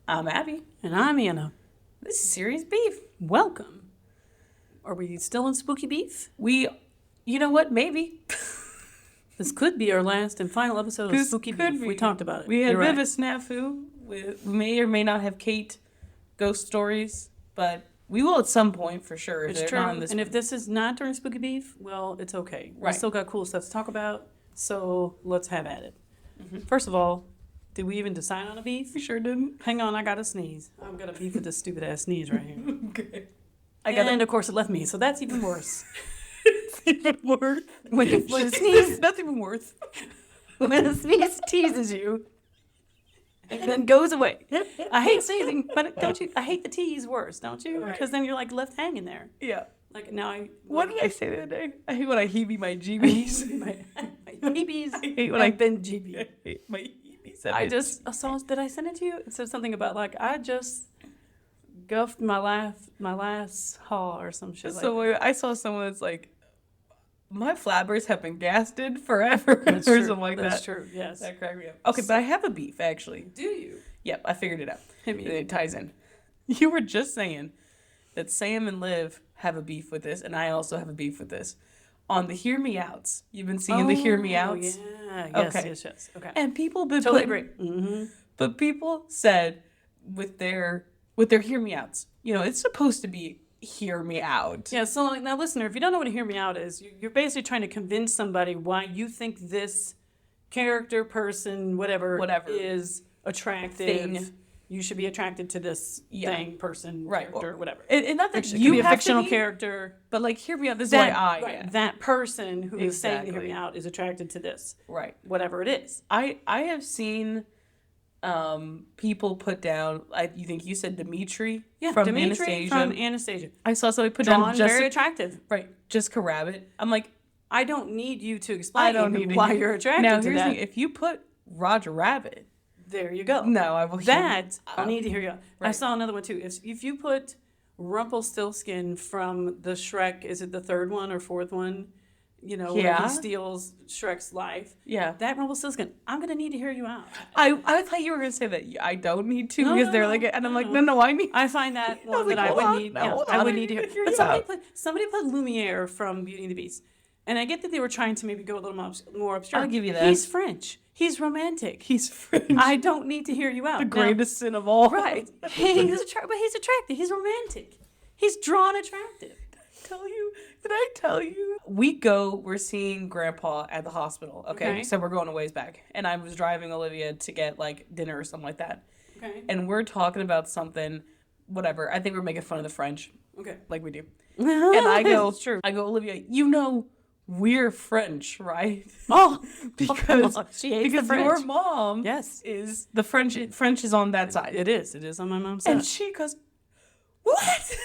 I'm Abby. And I'm Anna. This is Serious Beef. Welcome. Are we still in spooky beef? You know what? Maybe. This could be our last and final episode of Spooky Beef. We talked about it. We had You're a bit of right. a snafu. We may or may not have Kate ghost stories, but we will at some point for sure. It's true. And if this is not during Spooky Beef, well, it's okay. Right. We still got cool stuff to talk about, so let's have at it. Mm-hmm. First of all, did we even decide on a beef? We sure didn't. Hang on, I got to sneeze. I've got a beef with this stupid ass sneeze right here. Okay. And of course it left me, so that's even worse. It's even worse. When you sneeze, That's even worse. when a sneeze teases you and then goes away. I hate sneezing, but don't you? I hate the tease worse, don't you? Right. Because then you're like left hanging there. Yeah. Like now What did I say the other day? I hate when I Heebie My Jeebies. my Heebies. I hate when I've been GB. I hate my Heebies. I just saw. Did I send it to you? It said something about like I just guffed my last haw or some shit. So like that. I saw someone that's like, my flabbers have been gasted forever, That's or true. something like That's that. true. Yes. That cracked me up. Okay, but I have a beef actually. Do you? Yep, I figured it out. Hit me. It ties in. You were just saying that Sam and Liv have a beef with this, and I also have a beef with this. On the Hear Me Outs, you've been seeing the Hear Me Outs, Yeah. Yes. Okay. Yes. Okay. and people been Totally putting- agree. Mm-hmm. But people said with their Hear Me Outs, it's supposed to be Hear Me Out. Yeah, so like, now listener, if you don't know what a hear me out is, you're basically trying to convince somebody why you think this character, person, whatever is attractive. Thing. You should be attracted to this thing, person, Right. character, whatever. And not that It could you be a have fictional to be, character. but like Hear Me Out. This is why Right, that person who is saying to hear me Exactly. out is attracted to this, Right. whatever it is. I have seen people put down. You think you said Dimitri? Yeah, from Dimitri Anastasia. from Anastasia. I saw somebody put Drawn down Jessica. very attractive. Right, Jessica Rabbit. I'm like, I don't need you to explain I don't need to why hear- you're attracted Now to here's the that. thing: if you put Roger Rabbit, There you go. no, I will. That I need to hear you. I Right. saw another one too. If you put Rumpelstiltskin from the Shrek, is it the third one or fourth one? Where Yeah. he steals Shrek's life. Yeah, That Rumpelstiltskin, I'm gonna need to hear you out. I thought you were gonna say that. I don't need to No, because no, they're no, like, and I'm like, no. no, I need. I find that one like, that I hold would on, need. no, Yeah, hold I on, would I need to need hear. to hear But you somebody put Lumiere from Beauty and the Beast, and I get that they were trying to maybe go a little more abstract. I'll give you that. He's French. He's romantic. He's French. I don't need to hear you out. the Now- greatest sin of all. Right. But he's attractive. He's romantic. He's drawn attractive. Did I tell you? We're seeing Grandpa at the hospital. Okay. So we're going a ways back. And I was driving Olivia to get like dinner or something like that. Okay. And we're talking about something, whatever. I think we're making fun of the French, Okay. like we do. And And I go, it's true. I go, Olivia, we're French, right? Oh, Because she hates the because French. your mom Yes. is the French. French is on that side. It is. It is on my mom's side. And she goes, what?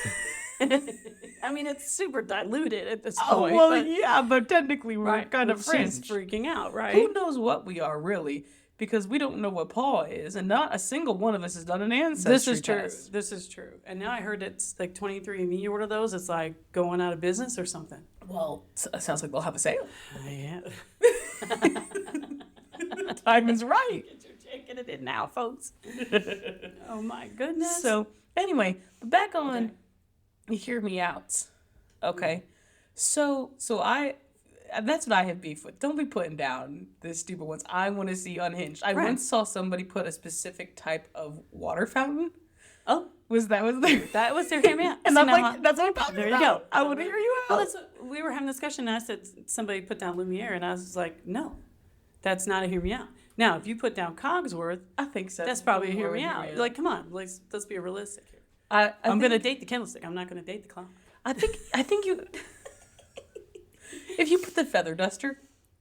I mean, it's super diluted at this Oh, point. well, but, yeah, but technically we're right. kind of She's French. freaking out, right? Who knows what we are really? Because we don't know what Paul is, and not a single one of us has done an ancestry This is true. test. This is true. And now I heard it's like 23andMe or one of those. It's like going out of business or something. Well, sounds like they'll have a sale. Yeah. Time is right. Get your chicken it in now, folks. Oh my goodness. So anyway, back on Hear Me Out. Okay. So that's what I have beef with. Don't be putting down the stupid ones. I want to see unhinged. I Right. once saw somebody put a specific type of water fountain. Oh, Was there? that was their hear me out. And See, I'm now, like, that's what I'm talking there you about. go. I want to hear you Well, out. that's what, we were having a discussion, and I said somebody put down Lumiere, and I was like, no, that's not a hear me out. Now, if you put down Cogsworth, I think so. that's probably a hear Or me out. Like, come on, let's be realistic here. I'm gonna date the candlestick. I'm not gonna date the clown. I think you. If you put the feather duster,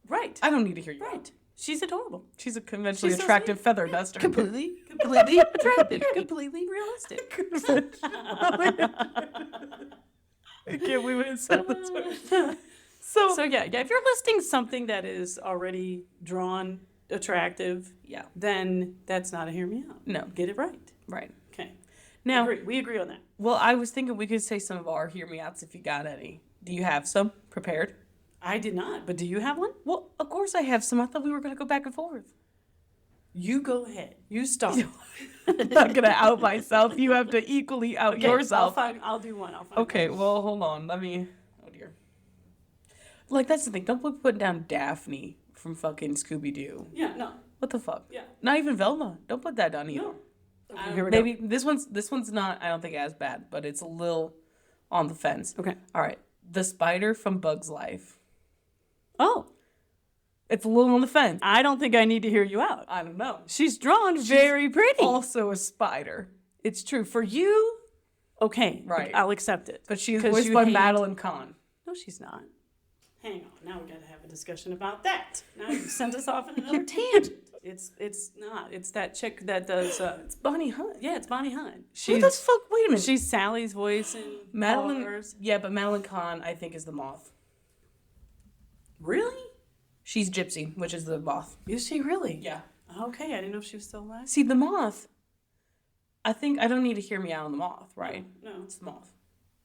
Right. I don't need to hear you. Right. She's adorable. She's a conventionally She's so attractive sweet. feather duster. Completely attractive. Completely realistic. I can't believe it said this way. So Yeah. If you're listing something that is already drawn, attractive, yeah, then that's not a hear me out. no, Get it right. right. Okay. Now, We agree on that. well, I was thinking we could say some of our hear me outs if you got any. Do you have some prepared? I did not, but do you have one? Well, of course I have some. I thought we were going to go back and forth. You go ahead. You start. I'm not gonna out myself. You have to equally out yourself. I'll do one. I'll find Okay, one. well, hold on. Oh dear. Like, that's the thing. Don't put down Daphne from fucking Scooby Doo. Yeah, no. What the fuck? Yeah. Not even Velma. Don't put that down either. No. Okay, here we Maybe go. this one's not, I don't think, as bad, but it's a little on the fence. Okay. All right. The spider from Bug's Life. Oh. It's a little on the fence. I don't think I need to hear you out. I don't know. She's drawn very pretty. Also a spider. It's true. For you, okay. Right. I'll accept it. But she's voiced by Madeline Kahn. No, she's not. Hang on. Now we got to have a discussion about that. Now you sent us off in another tangent. It's not. It's that chick that does. It's Bonnie Hunt. Yeah, it's Bonnie Hunt. Who the fuck? Wait a minute. She's Sally's voice in Madeline. Ours. Yeah, but Madeline Kahn, I think, is the moth. Really? She's Gypsy, which is the moth. Is she really? Yeah. Okay, I didn't know if she was still alive. See, the moth. I think I don't need to hear me out on the moth, right? No. It's the moth.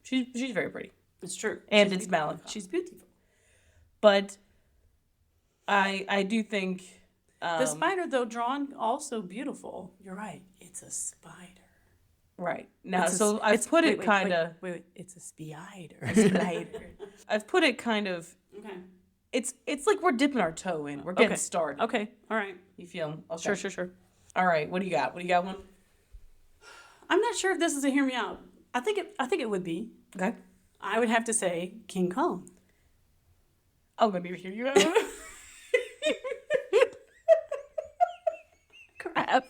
She's very pretty. It's true. And it's Madeline Kahn. She's beautiful. But I do think the spider, though, drawn also beautiful. You're right. It's a spider. Right. Now, so I've put it kind of... Wait. It's a spider. A spider. I've put it kind of... Okay. It's like we're dipping our toe in. We're getting started. Okay. All right. You feel? Okay. Sure. All right. What do you got? What do you got? One? I'm not sure if this is a hear me out. I think it would be. Okay. I would have to say King Kong. I'm gonna need to hear you out. Crap.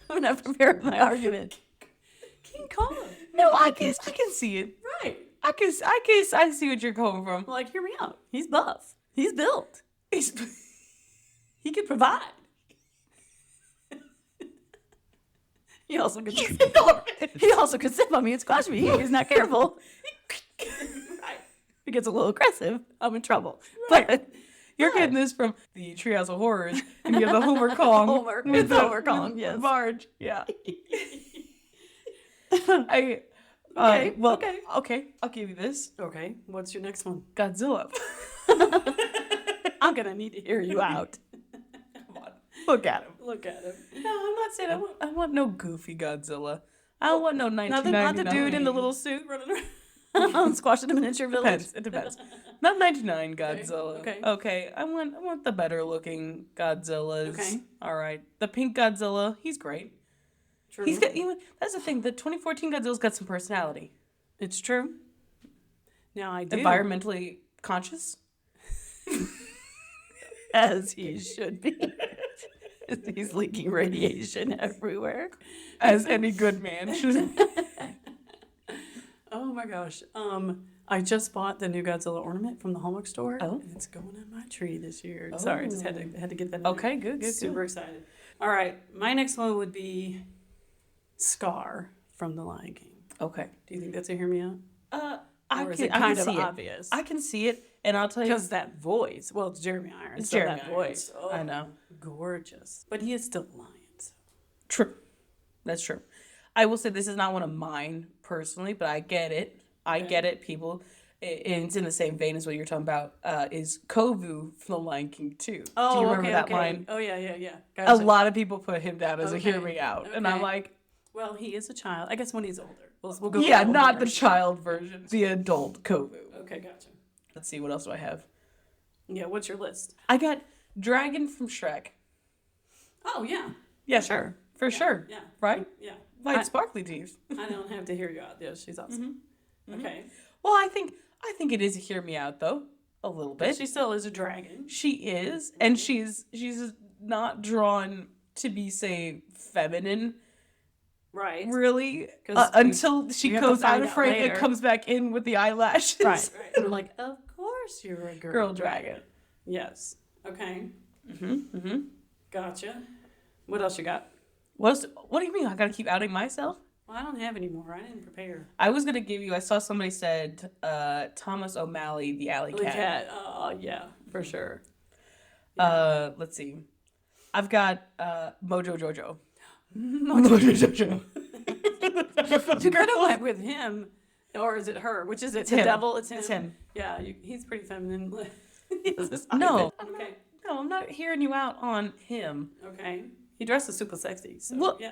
I'm not prepared with my argument. King Kong. No, I can see it. Right. I see what you're coming from. Like, hear me out. He's buff. He's built. He's He could provide. He also could sip on me and squash me if he's not careful. Right. He gets a little aggressive, I'm in trouble. Right. But you're getting this from the Treehouse of Horrors, and you have the Homer Kong. Homer Kong, yes. Marge, yeah. Okay. I'll give you this. Okay, what's your next one? Godzilla. I'm gonna need to hear you out. Come on, look at him. Look at him. No, I'm not saying I want no goofy Godzilla. I don't want no 1999. Not the dude in the little suit running around squashing a miniature village. It depends. Not 99 Godzilla. Okay. I want the better looking Godzillas. Okay. All right. The pink Godzilla, he's great. True. He's got that's the thing. The 2014 Godzilla's got some personality. It's true. Now I do. Environmentally conscious. As he should be. He's leaking radiation everywhere. As any good man should. Oh my gosh. I just bought the new Godzilla ornament from the Hallmark store. Oh. And it's going on my tree this year. Sorry, just had to get that. Okay, good. Super excited. All right, my next one would be Scar from The Lion King. Okay. Do you think that's a hear me out? I is it can kind of see it. obvious? I can see it, and I'll tell you. Because that voice. Well, it's Jeremy Irons. It's so Jeremy that Irons. voice. Oh, I know. Gorgeous. But he is still a lion. So. True. That's true. I will say this is not one of mine personally, but I get it. I get it, people. And it's in the same vein as what you're talking about, is Kovu from The Lion King 2. Oh, do you remember that okay. line? Oh, yeah. A lot of people put him down as a Okay, hear me out. And I'm okay. like... Well, he is a child. I guess when he's older. We'll go Yeah, with not older. the child version. The adult Kovu. Okay, gotcha. Let's see, what else do I have? Yeah, what's your list? I got Dragon from Shrek. Oh, yeah. Yeah, sure. For sure. Yeah. Right? Yeah. White sparkly teeth. I don't have to hear you out. Yeah, she's awesome. Mm-hmm. Okay. Well, I think it is a hear me out, though. A little bit. She still is a dragon. She is, and she's not drawn to be, say, feminine, Right. really, 'Cause until she you have to goes out find of out frame and later. comes back in with the eyelashes. Right. And we're like, of course you're a Girl dragon. Yes. Okay. Mm-hmm. Gotcha. What else you got? What do you mean? I gotta keep outing myself? Well, I don't have any more. I didn't prepare. I was gonna give you. I saw somebody said Thomas O'Malley, the alley cat. Oh, yeah, for sure. Let's see. I've got Mojo Jojo. Mojo Jojo. You could have went with him, or is it her? Which is it? It's the him. devil? It's him. It's him. Yeah, he's pretty feminine. No, I'm not hearing you out on him. Okay. He dresses super sexy. So, Well, yeah.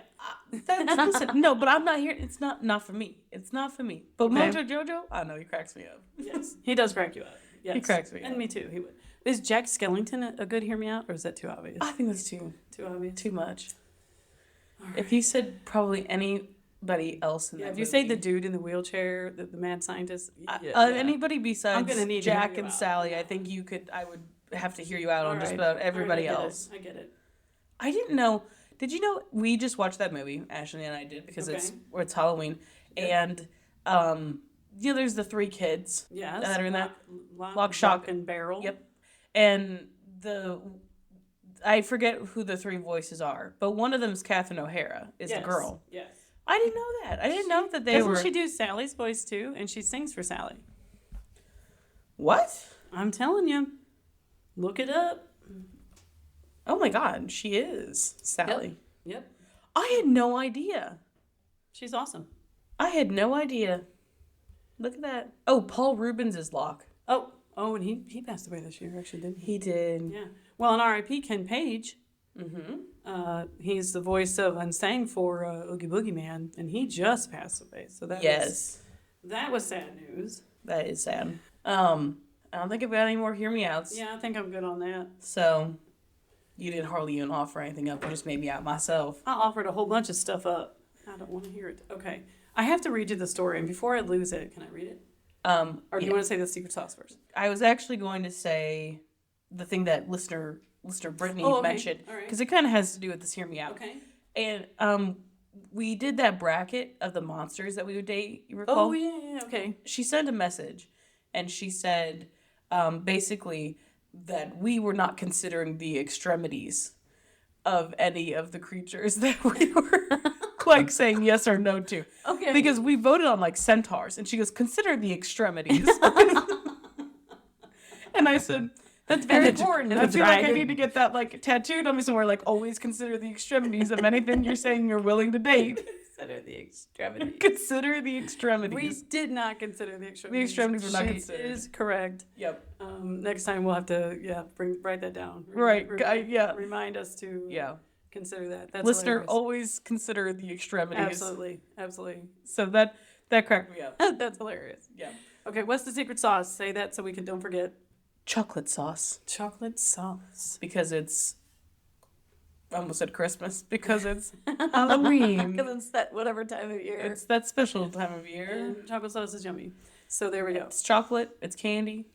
Listen, no, but I'm not here. It's not for me. It's not for me. But Okay. Mojo Jojo, I know he cracks me up. Yes. He does crack you up. Yes. He cracks me up. And me too. He would. Is Jack Skellington a good hear me out, or is that too obvious? I think that's too obvious. too much. Right. If you said probably anybody else in that if you say the dude in the wheelchair, the mad scientist, anybody besides need Jack and Sally, I think I would have to hear you out on just about everybody else. I get it. I didn't know. Did you know we just watched that movie, Ashley and I did, because it's Halloween, and there's the 3 kids that are in that Lock, Shock, and Barrel. Yep, and I forget who the 3 voices are, but one of them is Catherine O'Hara, is the girl. Yes. I didn't know that. I didn't know that they were. Doesn't she do Sally's voice too? And she sings for Sally. What? I'm telling you. Look it up. Oh my God, she is Sally. Yep. I had no idea. She's awesome. I had no idea. Look at that. Oh, Paul Rubens is Locke. Oh, and he passed away this year, actually, didn't he? He did. Yeah. Well, in R.I.P. Ken Page. Mm-hmm. He's the voice of and sang for Oogie Boogie Man, and he just passed away. So that was sad news. That is sad. I don't think I've got any more hear me outs. Yeah, I think I'm good on that. So you didn't hardly even offer anything up. You just made me out myself. I offered a whole bunch of stuff up. I don't want to hear it. Okay. I have to read you the story, and before I lose it, can I read it? Or do you want to say the secret sauce first? I was actually going to say the thing that listener Brittany mentioned, because it kind of has to do with this hear me out. Okay. And we did that bracket of the monsters that we would date. You recall? Oh yeah. Okay. She sent a message, and she said basically that we were not considering the extremities of any of the creatures that we were like saying yes or no to. Okay. Because we voted on like centaurs, and she goes, consider the extremities. And I said, that's very important. And I feel like I need to get that like tattooed on me somewhere, like always consider the extremities of anything you're saying you're willing to date. Consider the extremities. Consider the extremities. We did not consider the extremities. The extremities were not considered. She is correct. Yep. Next time we'll have to write that down. Right. Remind us to consider that. That's listener, hilarious. Always consider the extremities. Absolutely. So that cracked me up. That's hilarious. Yeah. Okay, what's the secret sauce? Say that so we don't forget. Chocolate sauce. Chocolate sauce. Because it's, I almost said Christmas, because it's Halloween. Because it's that whatever time of year. It's that special time of year. And chocolate sauce is yummy. So there we go. It's chocolate. It's candy.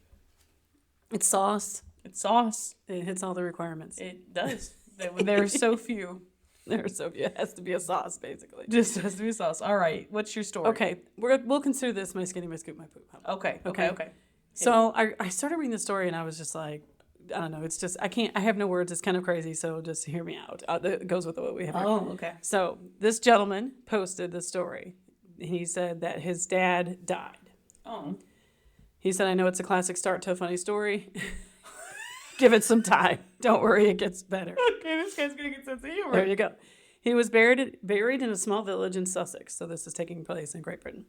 It's sauce. It's sauce. It hits all the requirements. It does. There are so few. There are so few. It has to be a sauce, basically. Just has to be a sauce. All right. What's your story? Okay. We'll consider this my skinny, my scoop, my poop. Okay. So I started reading the story and I was just like, I don't know. It's just, I have no words. It's kind of crazy. So just hear me out. It goes with what we have here. Oh, okay. So this gentleman posted the story. He said that his dad died. Oh. He said, I know it's a classic start to a funny story. Give it some time. Don't worry, it gets better. Okay, this guy's getting a sense of humor. There you go. He was buried in a small village in Sussex. So this is taking place in Great Britain.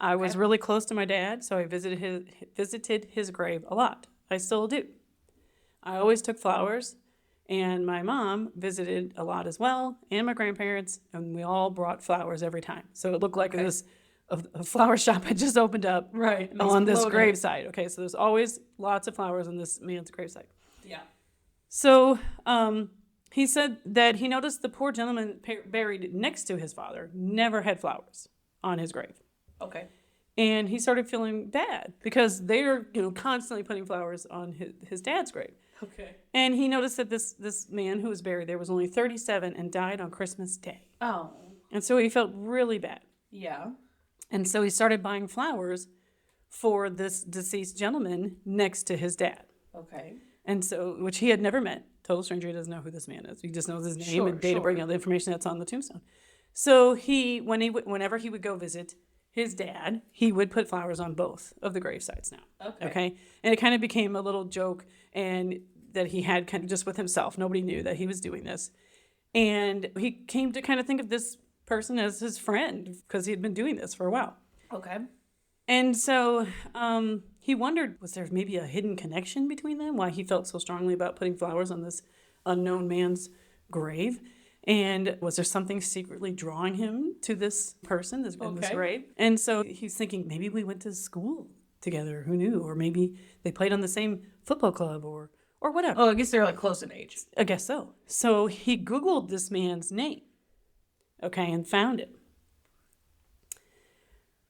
I was really close to my dad, so I visited his grave a lot. I still do. I always took flowers, and my mom visited a lot as well, and my grandparents, and we all brought flowers every time. So it looked like a flower shop had just opened up on this gravesite. Okay, so there's always lots of flowers on this man's gravesite. Yeah. So he said that he noticed the poor gentleman buried next to his father never had flowers on his grave. Okay. And he started feeling bad because they're, constantly putting flowers on his dad's grave. Okay. And he noticed that this man who was buried there was only 37 and died on Christmas Day. Oh. And so he felt really bad. Yeah. And so he started buying flowers for this deceased gentleman next to his dad. Okay. And so, which he had never met. Total stranger. He doesn't know who this man is. He just knows his name and date of birth, the information that's on the tombstone. So whenever he would go visit his dad, he would put flowers on both of the grave sites now. Okay. And it kind of became a little joke and that he had kind of just with himself. Nobody knew that he was doing this. And he came to kind of think of this person as his friend because he had been doing this for a while. Okay. And so he wondered, was there maybe a hidden connection between them? Why he felt so strongly about putting flowers on this unknown man's grave. And was there something secretly drawing him to this person, this grave? And so he's thinking, maybe we went to school together. Who knew? Or maybe they played on the same football club or whatever. Oh, I guess they're like close in age. I guess so. So he Googled this man's name, and found it.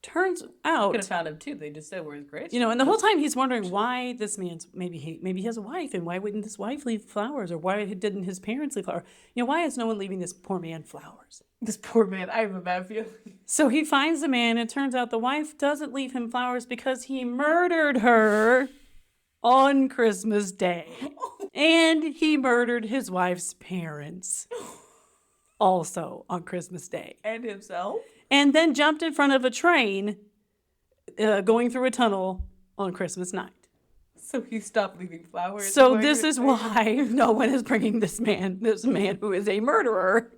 Turns out, Could have found him too. They just said where his grave. and the whole time he's wondering why this man's maybe he has a wife, and why wouldn't this wife leave flowers, or why didn't his parents leave flowers? Why is no one leaving this poor man flowers? This poor man. I have a bad feeling. So he finds the man, and it turns out the wife doesn't leave him flowers because he murdered her on Christmas Day, and he murdered his wife's parents also on Christmas Day, And himself. and then jumped in front of a train going through a tunnel on Christmas night. So he stopped leaving flowers. So this is why no one is bringing this man who is a murderer,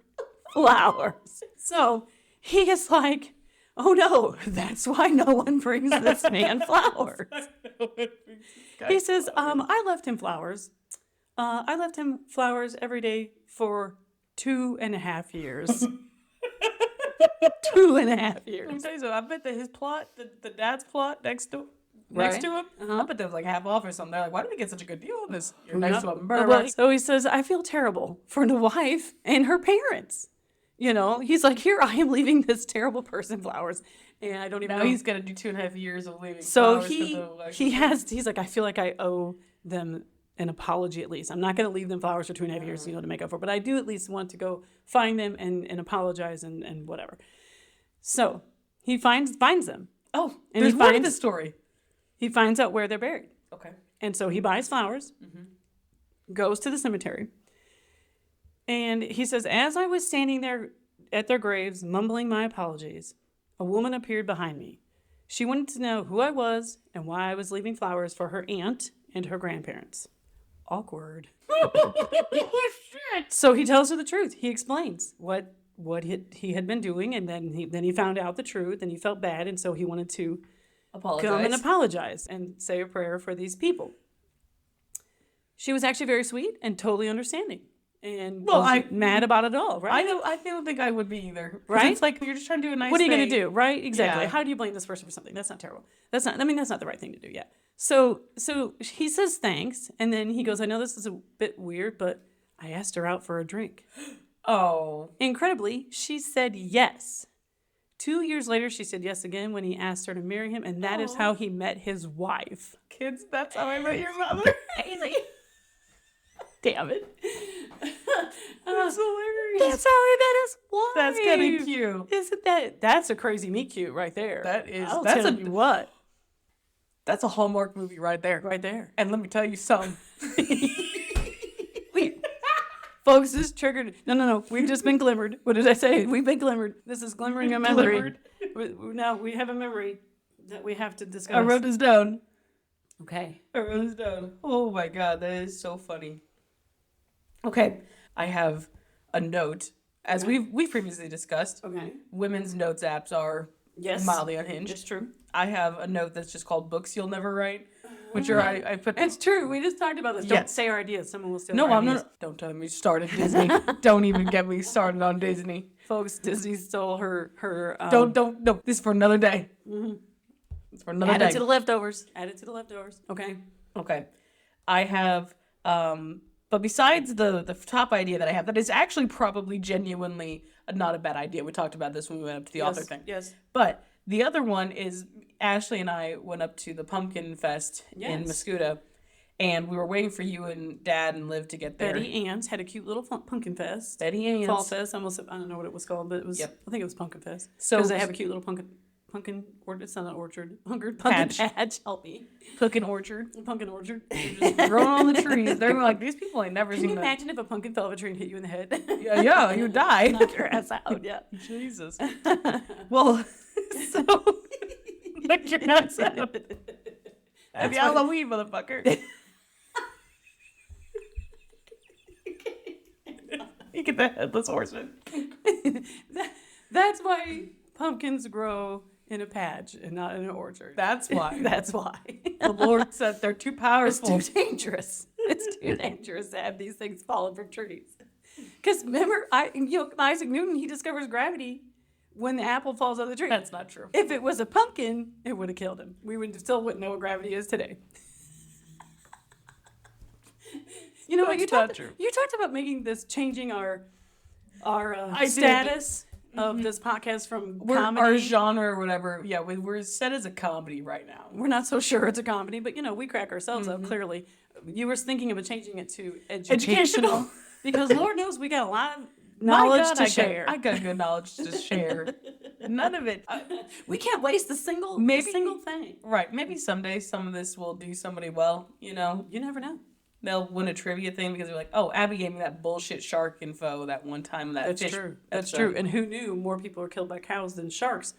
flowers. So he is like, oh no, that's why no one brings this man flowers. He says, I left him flowers. I left him flowers every day for 2.5 years. 2.5 years. Let me tell you so. I bet that his plot, the dad's plot next to him, Uh-huh. I bet there was like half off or something. They're like, why did we get such a good deal on this? You're next to a Well, murderer. so he says, I feel terrible for the wife and her parents. He's like, here I am leaving this terrible person flowers, and I don't even Now know. he's gonna do 2.5 years of leaving So flowers to he's like, I feel like I owe them an apology at least. I'm not going to leave them flowers for 2.5 years, to make up for it, but I do at least want to go find them and apologize and whatever. So he finds them. Oh, And there's he more to finds- this story. He finds out where they're buried. Okay. And so he buys flowers, goes to the cemetery, and he says, as I was standing there at their graves, mumbling my apologies, a woman appeared behind me. She wanted to know who I was and why I was leaving flowers for her aunt and her grandparents. Awkward. So he tells her the truth. He explains what he had been doing, and then he found out the truth, and he felt bad, and so he wanted to come and apologize and say a prayer for these people. She was actually very sweet and totally understanding, and wasn't mad about it all, right? I don't think I would be either. Right? It's like you're just trying to do a nice What are you going thing. to do, right? Exactly. Yeah. How do you blame this person for something? That's not terrible. That's not the right thing to do yet. So he says thanks, and then he goes, I know this is a bit weird, but I asked her out for a drink. Oh. Incredibly, she said yes. 2 years later, she said yes again when he asked her to marry him, and that is how he met his wife. Kids, that's how I met your mother. Damn it. That's hilarious. That's how he met his wife. That's kind of cute. Isn't that? That's a crazy meet cute right there. That is. I'll That's tell you what. That's a Hallmark movie right there. Right there. And let me tell you something. Wait. Folks, this triggered. No. We've just been glimmered. What did I say? We've been glimmered. This is glimmering a memory. Now we have a memory that we have to discuss. I wrote this down. Okay. I wrote this down. Oh my god, that is so funny. Okay, I have a note. As we've previously discussed, Okay. women's notes apps are mildly unhinged. It's true. I have a note that's just called books you'll never write, which are I put. It's true. We just talked about this. Yeah. Don't say our ideas. Someone will steal No, our I'm ideas. not. Don't tell me you started Disney. Don't even get me started on Disney. Folks, Disney stole her. No. This is for another day. It's for another Add day. it to the leftovers. Add it to the leftovers. Okay. Okay. I have, but besides the top idea that I have, that is actually probably genuinely not a bad idea. We talked about this when we went up to the author thing. Yes. But the other one is Ashley and I went up to the Pumpkin Fest in Mascoutah, and we were waiting for you and Dad and Liv to get there. Betty Ann's had a cute little pumpkin fest. Betty Ann's. Fall Fest. I don't know what it was called, but it was. Yep. I think it was Pumpkin Fest. So- Because they have a cute little pumpkin orchard. It's not an orchard. Pumpkin patch. Help me. Cooking orchard. Pumpkin orchard. Growing on the trees. They're like, these people ain't never Can seen you that. imagine if a pumpkin fell off a tree and hit you in the head? Yeah, you die. Knock your ass out. Yeah. Jesus. Well, so knock your ass out. Happy Halloween, motherfucker. You get the headless horseman. That's why pumpkins grow in a patch and not in an orchard. That's why. That's why. The Lord said they're too It's powerful. too dangerous. It's too dangerous to have these things falling from trees. Because remember, Isaac Newton, he discovers gravity when the apple falls out of the tree. That's not true. If it was a pumpkin, it would have killed him. We still wouldn't know what gravity is today. You know what? That's not true. You talked about changing our I did. status of this podcast from comedy. Our genre or whatever. Yeah, we're set as a comedy right now. We're not so sure it's a comedy, but we crack ourselves up, clearly. You were thinking of changing it to educational. Because Lord knows we got a lot of knowledge to share. I got good knowledge to share. None of it. We can't waste a single thing. Right. Maybe someday some of this will do somebody well, You never know. They'll win a trivia thing because they're like, oh, Abby gave me that bullshit shark info that one time. That's true. That's true. And who knew more people are killed by cows than sharks?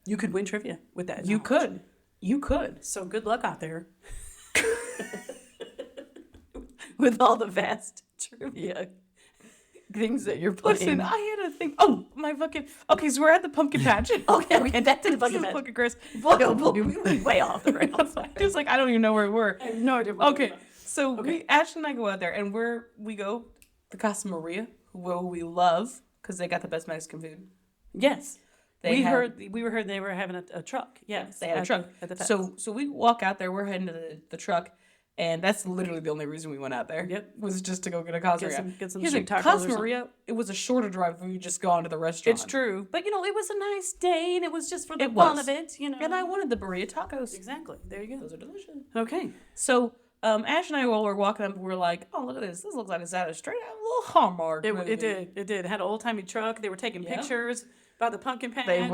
You could win trivia with that. You could. You could. So good luck out there. With all the vast trivia things that you're playing. Listen, I had a thing. Oh, my fucking. Okay, so we're at the pumpkin patch. Okay, back to the pumpkin patch. Fucking Chris. We went way off the rails. Just like, I don't even know where we were. I have no idea what Okay, so Ashley and I go out there, and we go to Casa Maria, who we love, because they got the best Mexican food. Yes. We heard they were having a truck. Yes, they had a truck. At the fest. So we walk out there, we're heading to the truck. And that's literally the only reason we went out there. Yep. Was just to go get a Casa Maria. Get some Here's street tacos. Casa Maria, it was a shorter drive if we just gone to the restaurant. It's true. But, it was a nice day, and it was just for the It fun was. of it, And I wanted the burrito tacos. Exactly. There you go. Those are delicious. Okay. So, Ash and I, while we're walking up, we're like, oh, look at this. This looks like it's out of straight out a little Hallmark movie. It did. It had an old-timey truck. They were taking pictures by the pumpkin patch. They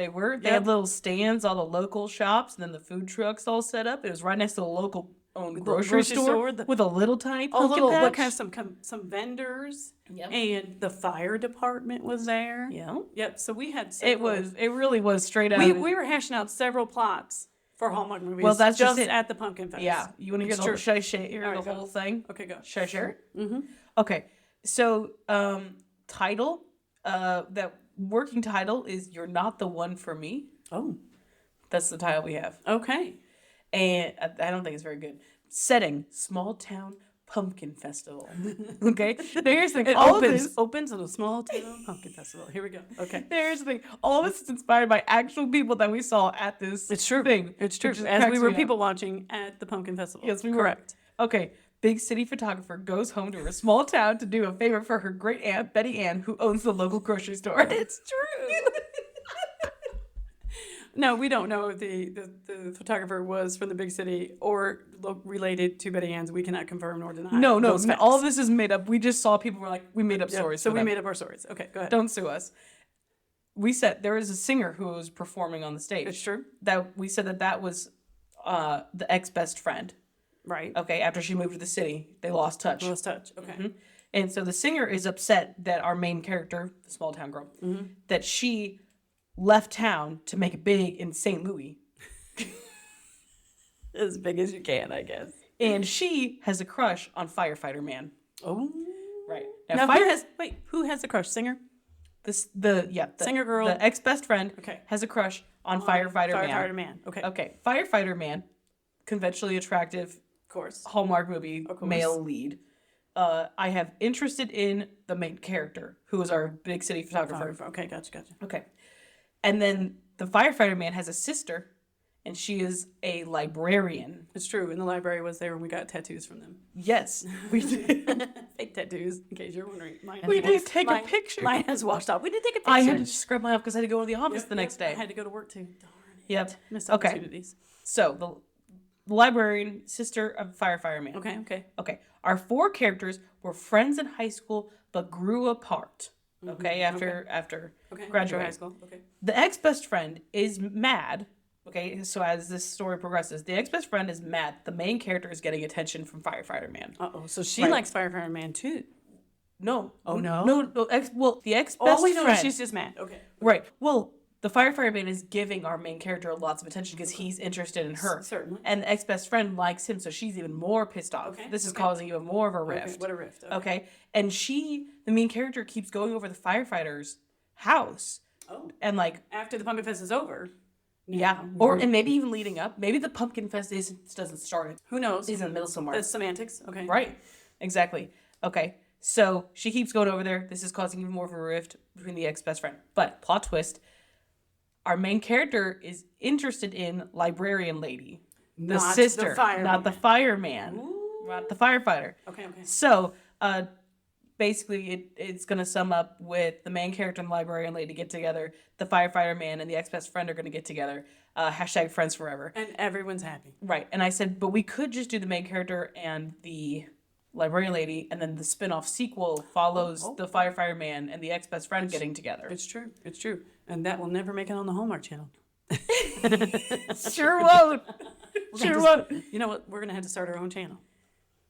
were. They had little stands, all the local shops, and then the food trucks all set up. It was right next to the local owned grocery store with a little tiny pumpkin patch. What kind of some vendors. Yep. And the fire department was there. Yeah. Yep. So we had It really was straight out. We were hashing out several plots for Hallmark movies. Well, that's just it. at the pumpkin fest. Yeah. You want to hear should I share the whole thing? Okay, go. Should I share it? Mm-hmm. Okay. So, title, that working title is You're Not the One for Me. Oh. That's the title we have. Okay. And I don't think it's very good. Setting, small town pumpkin festival. Okay? Here's the thing. Opens in a small town pumpkin festival. Here we go. Okay. There's the thing. All this is inspired by actual people that we saw at this thing. It's true. As we were people watching at the pumpkin festival. Yes, we were. Correct. Okay. Big city photographer goes home to her small town to do a favor for her great aunt, Betty Ann, who owns the local grocery store. It's true. No, we don't know if the photographer was from the big city or related to Betty Ann's. We cannot confirm nor deny. No. All of this is made up. We just saw people were like, we made up stories. So we made up our stories. Okay, go ahead. Don't sue us. We said there was a singer who was performing on the stage. It's true. That we said that was the ex-best friend. Right. Okay, after she moved to the city, they lost touch. Okay. Mm-hmm. And so the singer is upset that our main character, the small town girl, that she left town to make it big in St. Louis. As big as you can, I guess. And she has a crush on Firefighter Man. Oh. Right. Now who has a crush? Singer? The singer girl. The ex-best friend has a crush on Firefighter Man. Firefighter Man. Okay. Okay. Firefighter Man, conventionally attractive, of course, Hallmark movie, male lead. I have interested in the main character, who is our big city photographer. Okay, gotcha. Okay. And then the Firefighter Man has a sister, and she is a librarian. It's true. And the library was there when we got tattoos from them. Yes, we did. Fake tattoos, in case you're wondering. We did take a picture. Mine has washed off. We did take a picture. I had to scrub mine off because I had to go to the office the next day. I had to go to work too. Darn it. Yep. Missed opportunities. So the librarian, sister of Firefighter Man. Okay. Our 4 characters were friends in high school, but grew apart. Okay, after graduating high school. Okay. The ex-best friend is mad. Okay, so as this story progresses, the ex-best friend is mad. The main character is getting attention from Firefighter Man. So she likes Firefighter Man too. No. Oh no. No. The ex-best friend. She's just mad. Okay. Right. Well, the Firefighter Man is giving our main character lots of attention because he's interested in her. Certainly. And the ex-best friend likes him, so she's even more pissed off. Okay. This is causing even more of a rift. Okay. What a rift. Okay. And the main character, keeps going over the firefighter's house. Oh. And after the pumpkin fest is over. Yeah. And maybe even leading up. Maybe the pumpkin fest doesn't start. Who knows? He's in the middle somewhere. The semantics. Okay. Right. Exactly. Okay. So she keeps going over there. This is causing even more of a rift between the ex-best friend. But plot twist, our main character is interested in librarian lady. The Not sister, the fireman. not the fireman, not the firefighter. Okay. So, basically, it's going to sum up with the main character and the librarian lady get together, the firefighter man and the ex-best friend are going to get together, hashtag friends forever. And everyone's happy. Right. And I said, but we could just do the main character and the librarian lady, and then the spin-off sequel follows the firefighter man and the ex-best friend getting together. It's true. And that will never make it on the Hallmark Channel. Sure won't. Sure won't. You know what? We're going to have to start our own channel.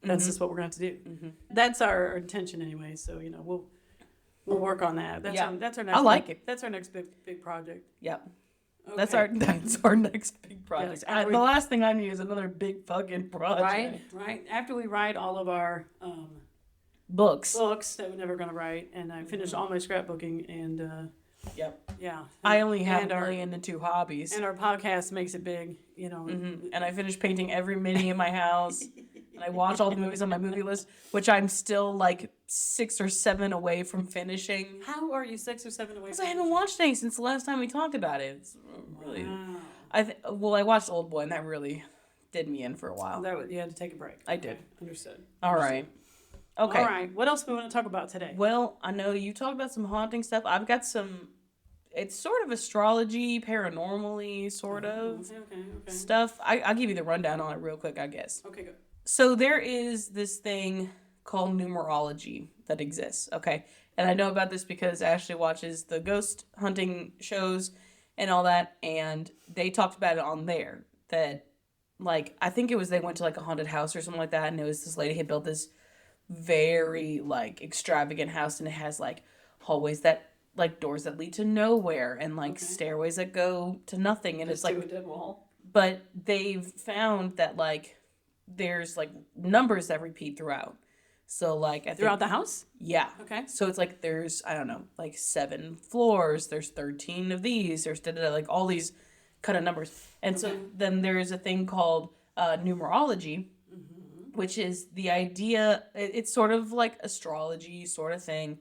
That's just what we're going to have to do. That's our intention anyway. So, we'll work on that. That's our next. I like it. That's our next big project. Yep. Okay. That's our next big project. Yes, The last thing I need is another big fucking project. Right. After we write all of our Books. that we're never going to write, and I finished all my scrapbooking, and Yep. yeah. I only have and a million and two hobbies. And our podcast makes it big, And I finished painting every mini in my house. And I watched all the movies on my movie list, which I'm still like 6 or 7 away from finishing. How are you 6 or 7 away? Because I haven't watched any since the last time we talked about it. It's really. I watched Old Boy, and that really did me in for a while. You had to take a break. I did. Understood. All right. Okay. All right. What else do we want to talk about today? Well, I know you talked about some haunting stuff. I've got some. It's sort of astrology, paranormally sort of Okay. stuff. I'll give you the rundown on it real quick, I guess. Okay, good. So there is this thing called numerology that exists, okay? And I know about this because Ashley watches the ghost hunting shows and all that, and they talked about it on there. That, like, I think it was they went to, like, a haunted house or something like that, and it was this lady had built this very, like, extravagant house, and it has, like, hallways that, like, doors that lead to nowhere, and, like, stairways that go to nothing, and it's, like... To a dead wall. But they've found that, like... there's like numbers that repeat throughout. So like throughout the house? Yeah. Okay. So it's like there's, I don't know, like 7 floors, there's 13 of these, there's like all these kind of numbers. And so then there's a thing called numerology, which is the idea, it's sort of like astrology sort of thing,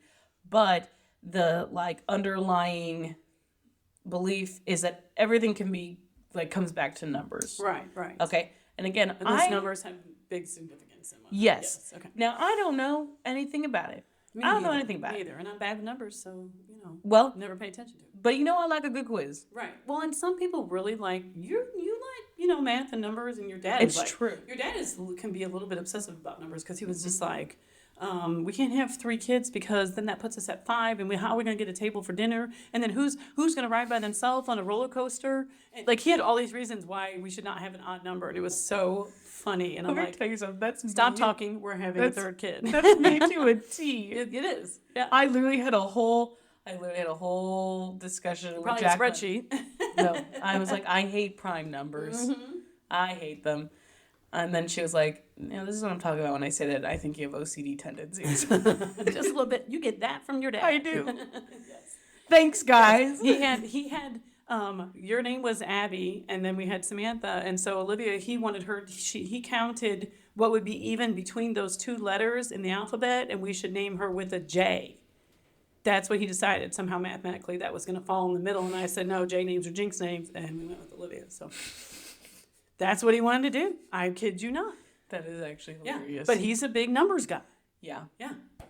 but the like underlying belief is that everything can be like comes back to numbers. Right. Okay. And again, and those numbers have big significance in my life. Yes. Okay. Now, I don't know anything about it. I don't know anything about it. Either. And I'm bad with numbers, so, Well, never pay attention to it. but I like a good quiz. Right. Well, and some people really like, you like, math and numbers, and your dad It's is like... true. Your dad can be a little bit obsessive about numbers, because he was just like... we can't have 3 kids because then that puts us at 5, and how are we going to get a table for dinner? And then who's going to ride by themselves on a roller coaster? And, like, he had all these reasons why we should not have an odd number, and it was so funny. And I'm like, tell you something. That's stop talking. We're having a 3rd kid. That's me to a T. It is. Yeah. I literally had a whole discussion with Probably Jacqueline. a spreadsheet. No, I was like, I hate prime numbers. I hate them. And then she was like, this is what I'm talking about when I say that I think you have OCD tendencies. Just a little bit. You get that from your dad. I do. Yes. Thanks, guys. He had your name was Abby, and then we had Samantha, and so Olivia, he counted what would be even between those 2 letters in the alphabet, and we should name her with a J. That's what he decided. Somehow mathematically that was going to fall in the middle, and I said, no, J names are jinx names, and we went with Olivia, so... That's what he wanted to do. I kid you not. That is actually hilarious. Yeah, but he's a big numbers guy. Yeah.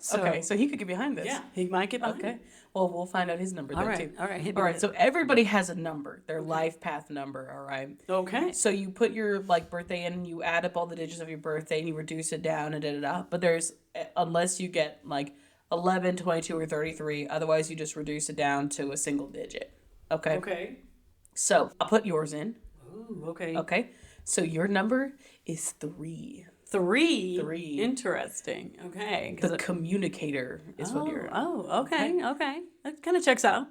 So, so he could get behind this. Yeah, he might get behind Okay. it. Well, we'll find out his number then, too. All right. All right, so everybody has a number, their life path number, all right? Okay. So you put your, like, birthday in, and you add up all the digits of your birthday, and you reduce it down, and da-da-da. But there's, unless you get, like, 11, 22, or 33, otherwise you just reduce it down to a single digit. Okay? Okay. So I'll put yours in. Ooh, okay. Okay? So your number is 3. 3? 3. Interesting. Okay. The communicator is what you're... Oh, okay. That kind of checks out.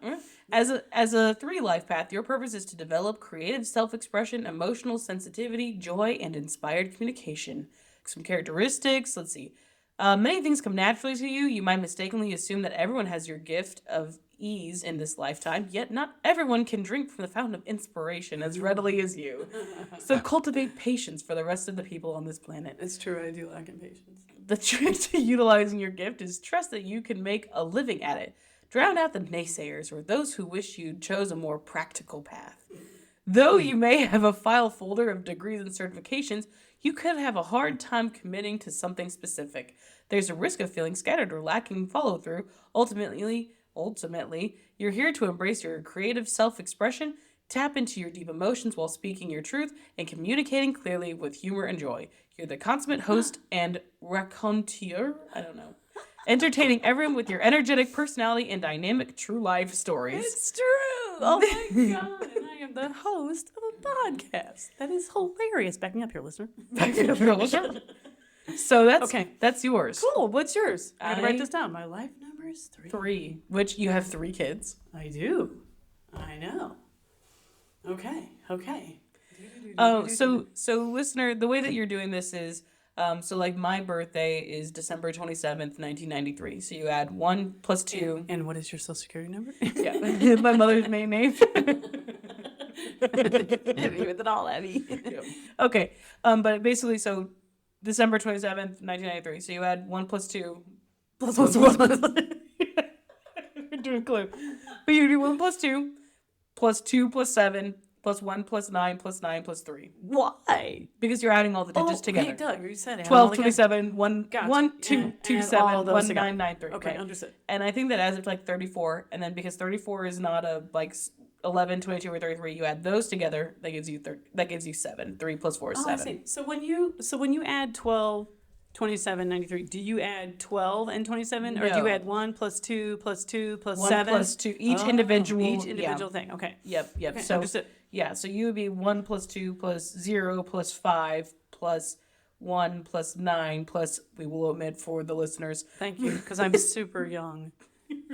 As a 3 life path, your purpose is to develop creative self-expression, emotional sensitivity, joy, and inspired communication. Some characteristics, let's see. Many things come naturally to you. You might mistakenly assume that everyone has your gift of ease in this lifetime, yet not everyone can drink from the fountain of inspiration as readily as you. So cultivate patience for the rest of the people on this planet. It's true, I do lack in patience. The trick to utilizing your gift is trust that you can make a living at it. Drown out the naysayers or those who wish you chose a more practical path. Though you may have a file folder of degrees and certifications, you could have a hard time committing to something specific. There's a risk of feeling scattered or lacking follow through. Ultimately, you're here to embrace your creative self-expression, tap into your deep emotions while speaking your truth, and communicating clearly with humor and joy. You're the consummate host and raconteur. I don't know. Entertaining everyone with your energetic personality and dynamic true life stories. It's true. Oh my God. And I am the host of a podcast. That is hilarious. Back me up here, listener. So that's Okay. That's yours. Cool. What's yours? I gotta I- write this down. My life number is 3. 3, which you have 3 kids. I do. I know. Okay. Oh, so listener, the way that you're doing this is, so like my birthday is December 27th, 1993. So you add 1 plus 2. And what is your social security number? Yeah, my mother's maiden name. With it all, Abby. Yep. Okay, but basically, so December 27th, 1993. So you add 1 plus 2 plus 1. You're doing clue. But you do 1 plus 2 plus 2 plus 7 plus 1 plus 9 plus 9 plus 3. Why? Because you're adding all the digits together. Hey, Doug, you said it. 12, 27, 1, Gotcha. 1, 2, And 2, all 7, of those 1, together. 9, 9, 3. Okay, right? understood. And I think that adds up to like 34. And then because 34 is not a like 11, 22, or 33, you add those together. That gives you 7. 3 plus 4 is 7. I see. So when you add 12, 27, 93, do you add 12 and 27, or do you No. add 1 plus 2 plus 2 plus 1 7? plus 2. Each individual thing. Okay. Yep. Okay, So understood. yeah, so you would be 1 plus 2 plus 0 plus 5 plus 1 plus 9 plus, we will omit for the listeners. Thank you, because I'm super young.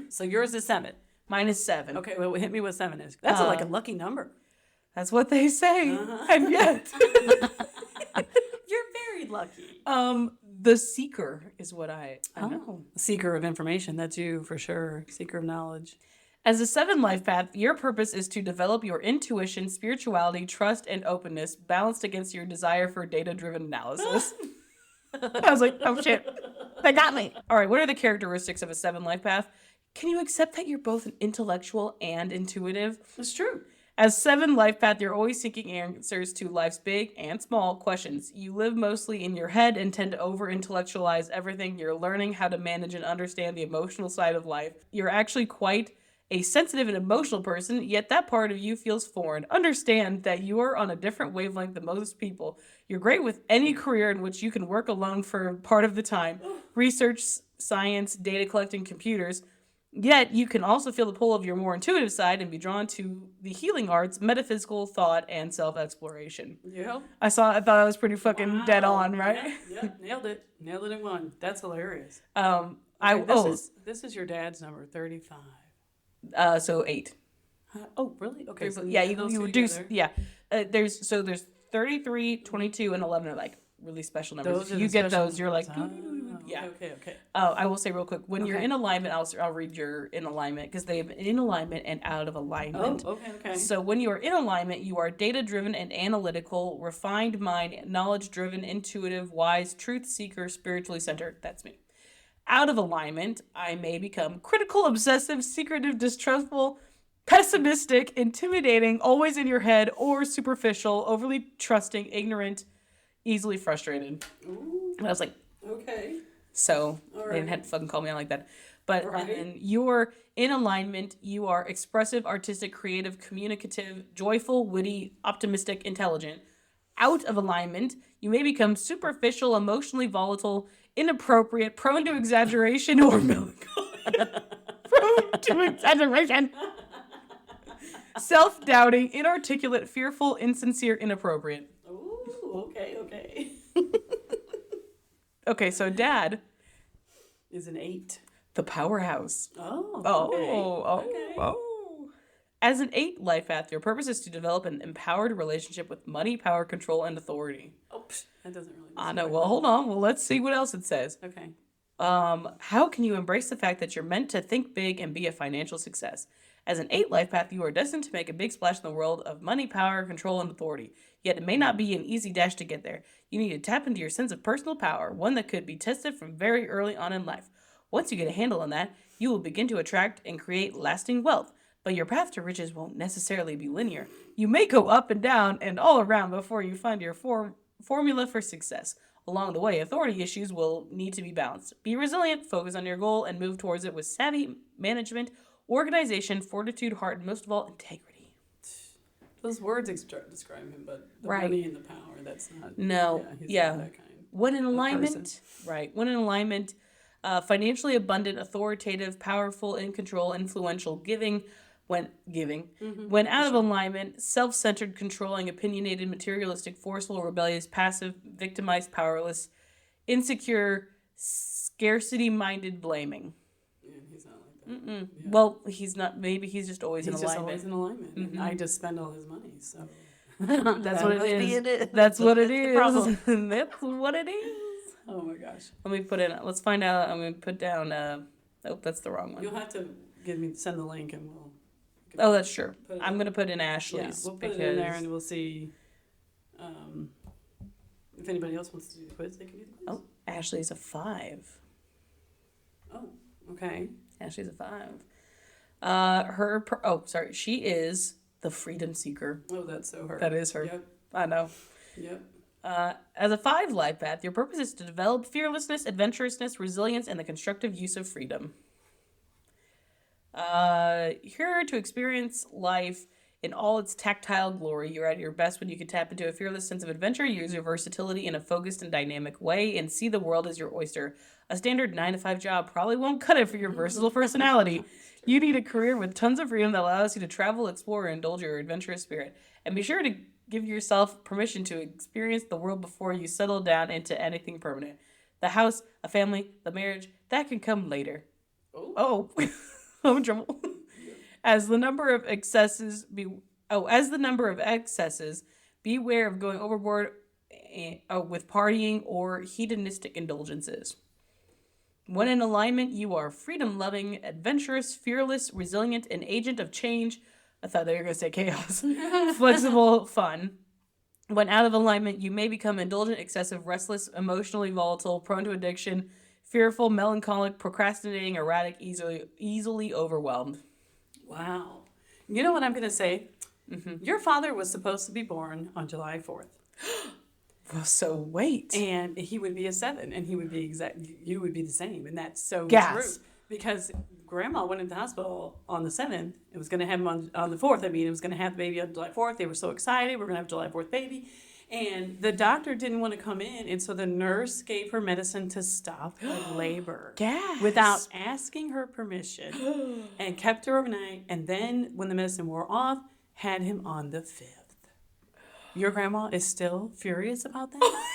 So yours is 7. Mine is 7. Okay, well, hit me with 7 is. That's like a lucky number. That's what they say. Uh-huh. And yet, You're very lucky. the seeker is what I know. Oh, seeker of information. That's you for sure. Seeker of knowledge. As a 7 life path, your purpose is to develop your intuition, spirituality, trust, and openness balanced against your desire for data-driven analysis. I was like, oh shit, they got me. All right, what are the characteristics of a 7 life path? Can you accept that you're both an intellectual and intuitive? That's true. As 7 life path, you're always seeking answers to life's big and small questions. You live mostly in your head and tend to over-intellectualize everything. You're learning how to manage and understand the emotional side of life. You're actually quite a sensitive and emotional person, yet that part of you feels foreign. Understand that you are on a different wavelength than most people. You're great with any career in which you can work alone for part of the time. Research, science, data collecting, computers. Yet you can also feel the pull of your more intuitive side and be drawn to the healing arts, metaphysical thought, and self-exploration. Yeah. I thought I was pretty fucking dead on, right? Yeah, nailed it. Nailed it in one. That's hilarious. This is your dad's number 35. So 8. Oh, really? Okay. So Yeah, those you two reduce. together. Yeah, there's 33, 22, and 11 are like really special numbers. Those If are you the get special those, you're like, numbers. yeah. Okay. I will say real quick, when you're Okay. in alignment, I'll read your in alignment because they have in alignment and out of alignment. Oh, okay. So when you are in alignment, you are data-driven and analytical, refined mind, knowledge-driven, intuitive, wise, truth seeker, spiritually centered. That's me. Out of alignment, I may become critical, obsessive, secretive, distrustful, pessimistic, intimidating, always in your head, or superficial, overly trusting, ignorant, easily frustrated. Ooh, And I was like, okay. so All they didn't right. have to fucking call me out like that. But Right. and then you're in alignment, you are expressive, artistic, creative, communicative, joyful, witty, optimistic, intelligent. Out of alignment, you may become superficial, emotionally volatile, inappropriate, prone to exaggeration, or melancholy. Prone to exaggeration. Self-doubting, inarticulate, fearful, insincere, inappropriate. Ooh, okay. Okay, so Dad, Is an 8. the powerhouse. Oh. Okay. As an 8 life path, your purpose is to develop an empowered relationship with money, power, control, and authority. Oh, that doesn't really. I know. Well, hold on. Well, let's see what else it says. Okay. How can you embrace the fact that you're meant to think big and be a financial success? As an 8 life path, you are destined to make a big splash in the world of money, power, control, and authority. Yet it may not be an easy dash to get there. You need to tap into your sense of personal power, one that could be tested from very early on in life. Once you get a handle on that, you will begin to attract and create lasting wealth. But your path to riches won't necessarily be linear. You may go up and down and all around before you find your formula for success. Along the way, authority issues will need to be balanced. Be resilient, focus on your goal, and move towards it with savvy management, organization, fortitude, heart, and most of all, integrity. Those words describe him, but the Right. money and the power, that's not. No, He's yeah. not that kind. When in person. alignment, right? When in alignment, financially abundant, authoritative, powerful, in control, influential, when out of alignment, self-centered, controlling, opinionated, materialistic, forceful, rebellious, passive, victimized, powerless, insecure, scarcity-minded, blaming. Yeah, he's not like that. Yeah. Well, he's not. Maybe he's just always He's in just alignment. always in alignment. And I just spend all his money, so. That's what it must be is. That's what it is. problem. That's what it is. Oh my gosh. Let me put in. Let's find out. I'm gonna put down. Oh, that's the wrong one. You'll have to send the link and we'll. Oh, that's true. Put it I'm in. gonna put in Yeah, Ashley's we'll put because it in there and we'll see. If anybody else wants to do the quiz, they can do the quiz. Ashley's a 5. Oh, okay. Ashley's a 5. Sorry. She is the freedom seeker. Oh, that's so her. That is her. Yep. I know. Yep. As a 5 life path, your purpose is to develop fearlessness, adventurousness, resilience, and the constructive use of freedom. Here to experience life in all its tactile glory. You're at your best when you can tap into a fearless sense of adventure, use your versatility in a focused and dynamic way, and see the world as your oyster. A standard 9-to-5 job probably won't cut it for your versatile personality. You need a career with tons of freedom that allows you to travel, explore, and indulge your adventurous spirit. And be sure to give yourself permission to experience the world before you settle down into anything permanent. The house, a family, the marriage, that can come later. Oh. I'm in trouble. As the number of excesses beware of going overboard with partying or hedonistic indulgences. When in alignment, you are freedom-loving, adventurous, fearless, resilient, an agent of change. I thought they were going to say chaos. Flexible, fun. When out of alignment, you may become indulgent, excessive, restless, emotionally volatile, prone to addiction, fearful, melancholic, procrastinating, erratic, easily overwhelmed. Wow. You know what I'm going to say? Mm-hmm. Your father was supposed to be born on July 4th. Well, so wait. And he would be a 7, and he would be you would be the same. And that's so true. Because grandma went into the hospital on the 7th. It was going to have him on the 4th. I mean, it was going to have the baby on July 4th. They were so excited. We're going to have a July 4th baby. And the doctor didn't want to come in, and so the nurse gave her medicine to stop her labor. Gas. Without asking her permission, and kept her overnight, and then when the medicine wore off, had him on the 5th. Your grandma is still furious about that,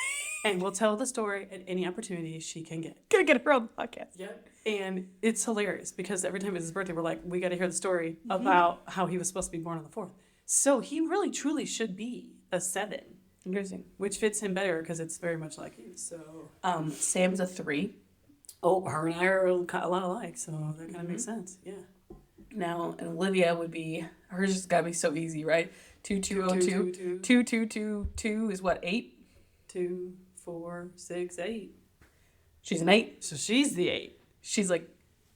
and will tell the story at any opportunity she can get. Gonna get her on the podcast. Yep. And it's hilarious, because every time it's his birthday, we're like, we got to hear the story about how he was supposed to be born on the 4th. So he really, truly should be a 7. Interesting. Which fits him better because it's very much like you. So, Sam's a 3. Oh, her and I are a lot alike, so that kind of makes sense. Yeah. Now, and Olivia would be, hers just gotta be so easy, right? 2202. 2222 is what, 8? 2, 4, 6, 8. She's an 8. So she's the 8. She's like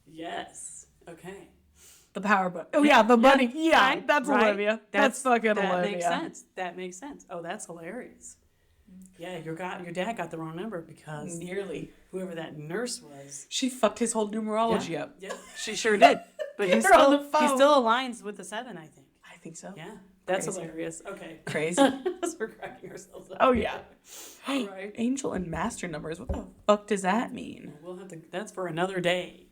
Yes. Okay. the power button. Oh yeah, the bunny. Yeah, Right, that's right. Olivia. That's fucking that Olivia. Makes sense. That makes sense. Oh, that's hilarious. Yeah, your dad got the wrong number because Nearly. whoever that nurse was. She fucked his whole numerology up. Yeah, she sure did. But he Get her on the phone. still aligns with the 7, I think. I think so. Yeah, that's Crazy. hilarious. Okay. Crazy. We're cracking ourselves up. Oh yeah. Right. Angel and master numbers. What the fuck does that mean? We'll have to. That's for another day.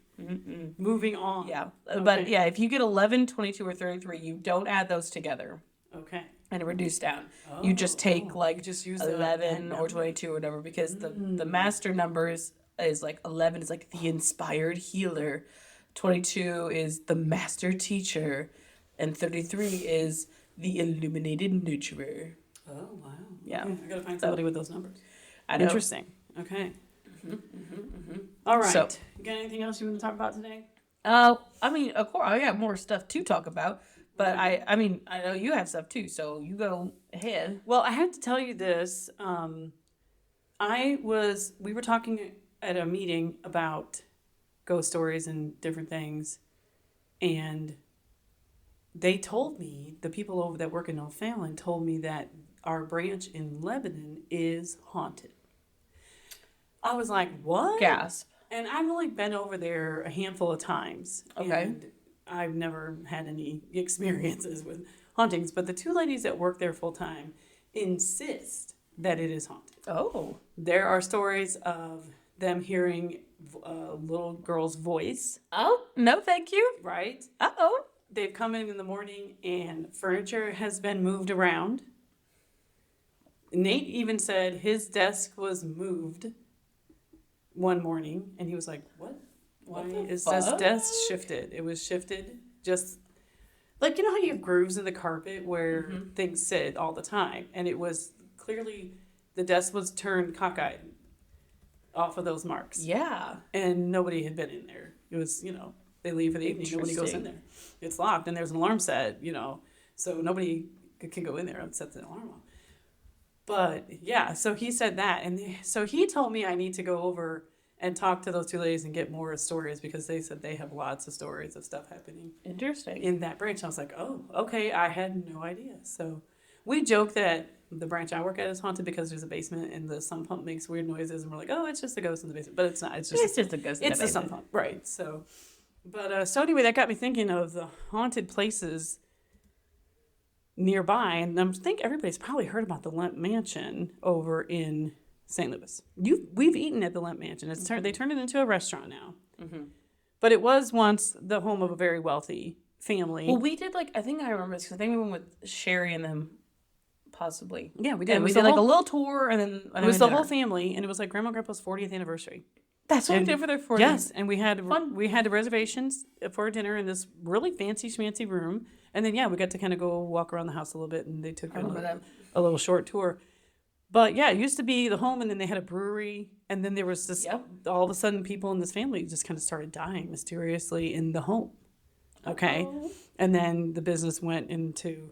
Moving on. Yeah. Okay. But yeah, if you get 11, 22, or 33, you don't add those together Okay. and reduce down. You just take like just use 11 that or 22 or whatever, because the master numbers is like 11 is like the inspired healer, 22 is the master teacher, and 33 is the illuminated nurturer. Oh wow. Yeah. Okay, I gotta find somebody with those numbers. I know. Interesting. Okay. All right. So, You got anything else you want to talk about today? I mean, of course, I got more stuff to talk about, but I mean, I know you have stuff too, so you go ahead. Well, I have to tell you this. We were talking at a meeting about ghost stories and different things, and they told me, the people over that work in O'Fallon told me that our branch in Lebanon is haunted. I was like, what? Gasp. And I've only been over there a handful of times. Okay. And I've never had any experiences with hauntings. But the two ladies that work there full time insist that it is haunted. Oh. There are stories of them hearing a little girl's voice. Oh, no, thank you. Right? Uh-oh. They've come in the morning and furniture has been moved around. Nate even said his desk was moved one morning, and he was like, what? Why is this desk shifted? It was shifted just like, you know how you have grooves in the carpet where things sit all the time? And it was clearly the desk was turned cockeyed off of those marks. Yeah. And nobody had been in there. It was, they leave for the evening, nobody goes in there. It's locked, and there's an alarm set, so nobody can go in there and set the alarm off. But yeah, so he said that, and so he told me I need to go over and talk to those two ladies and get more stories, because they said they have lots of stories of stuff happening Interesting. in that branch. I was like, oh, okay, I had no idea. So we joke that the branch I work at is haunted because there's a basement and the sump pump makes weird noises, and we're like, oh, it's just a ghost in the basement. But it's not. It's just a ghost. It's the sump pump, right? So, but so anyway, that got me thinking of the haunted places nearby, and I think everybody's probably heard about the Lemp Mansion over in St. Louis. We've eaten at the Lemp Mansion. They turned it into a restaurant now, but it was once the home of a very wealthy family. Well, we did I think I remember this because I think we went with Sherry and them, possibly. Yeah, we did. And we did a little tour, and then it was the whole family, and it was like Grandma and Grandpa's 40th anniversary. That's what we did for their 40th. Yes, and we had the reservations for dinner in this really fancy schmancy room, and then we got to kind of go walk around the house a little bit, and they took a little short tour. But yeah, it used to be the home, and then they had a brewery, and then there was this. All of a sudden, people in this family just kind of started dying mysteriously in the home. Okay, and then the business went into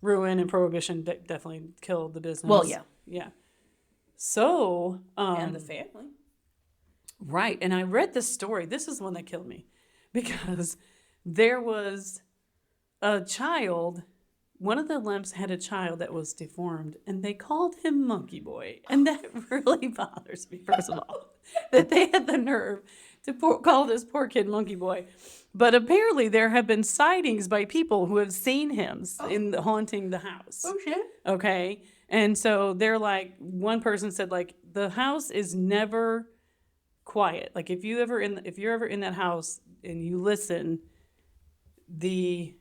ruin, and prohibition definitely killed the business. Well, yeah. So and the family. Right. And I read this story. This is the one that killed me, because there was a child. One of the Lemps had a child that was deformed, and they called him Monkey Boy. And that really bothers me, first of all, that they had the nerve to call this poor kid Monkey Boy. But apparently there have been sightings by people who have seen him haunting the house. Oh, shit. Okay. And so they're like, one person said, the house is never quiet. If you're ever in that house and you listen, the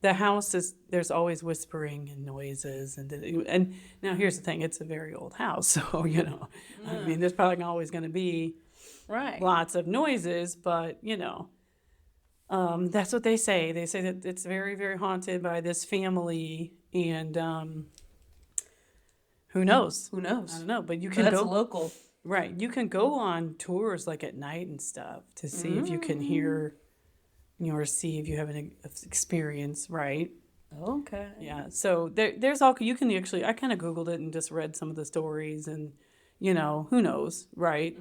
house there's always whispering and noises, and now here's the thing, it's a very old house, so I mean, there's probably always going to be lots of noises, but that's what they say. They say that it's very, very haunted by this family, and who knows? I don't know, but you can that's go local. Right. You can go on tours at night and stuff to see if you can hear, or see if you have an experience, right? Okay. Yeah. So there's all, you can actually, I kind of Googled it and just read some of the stories, and, who knows, right?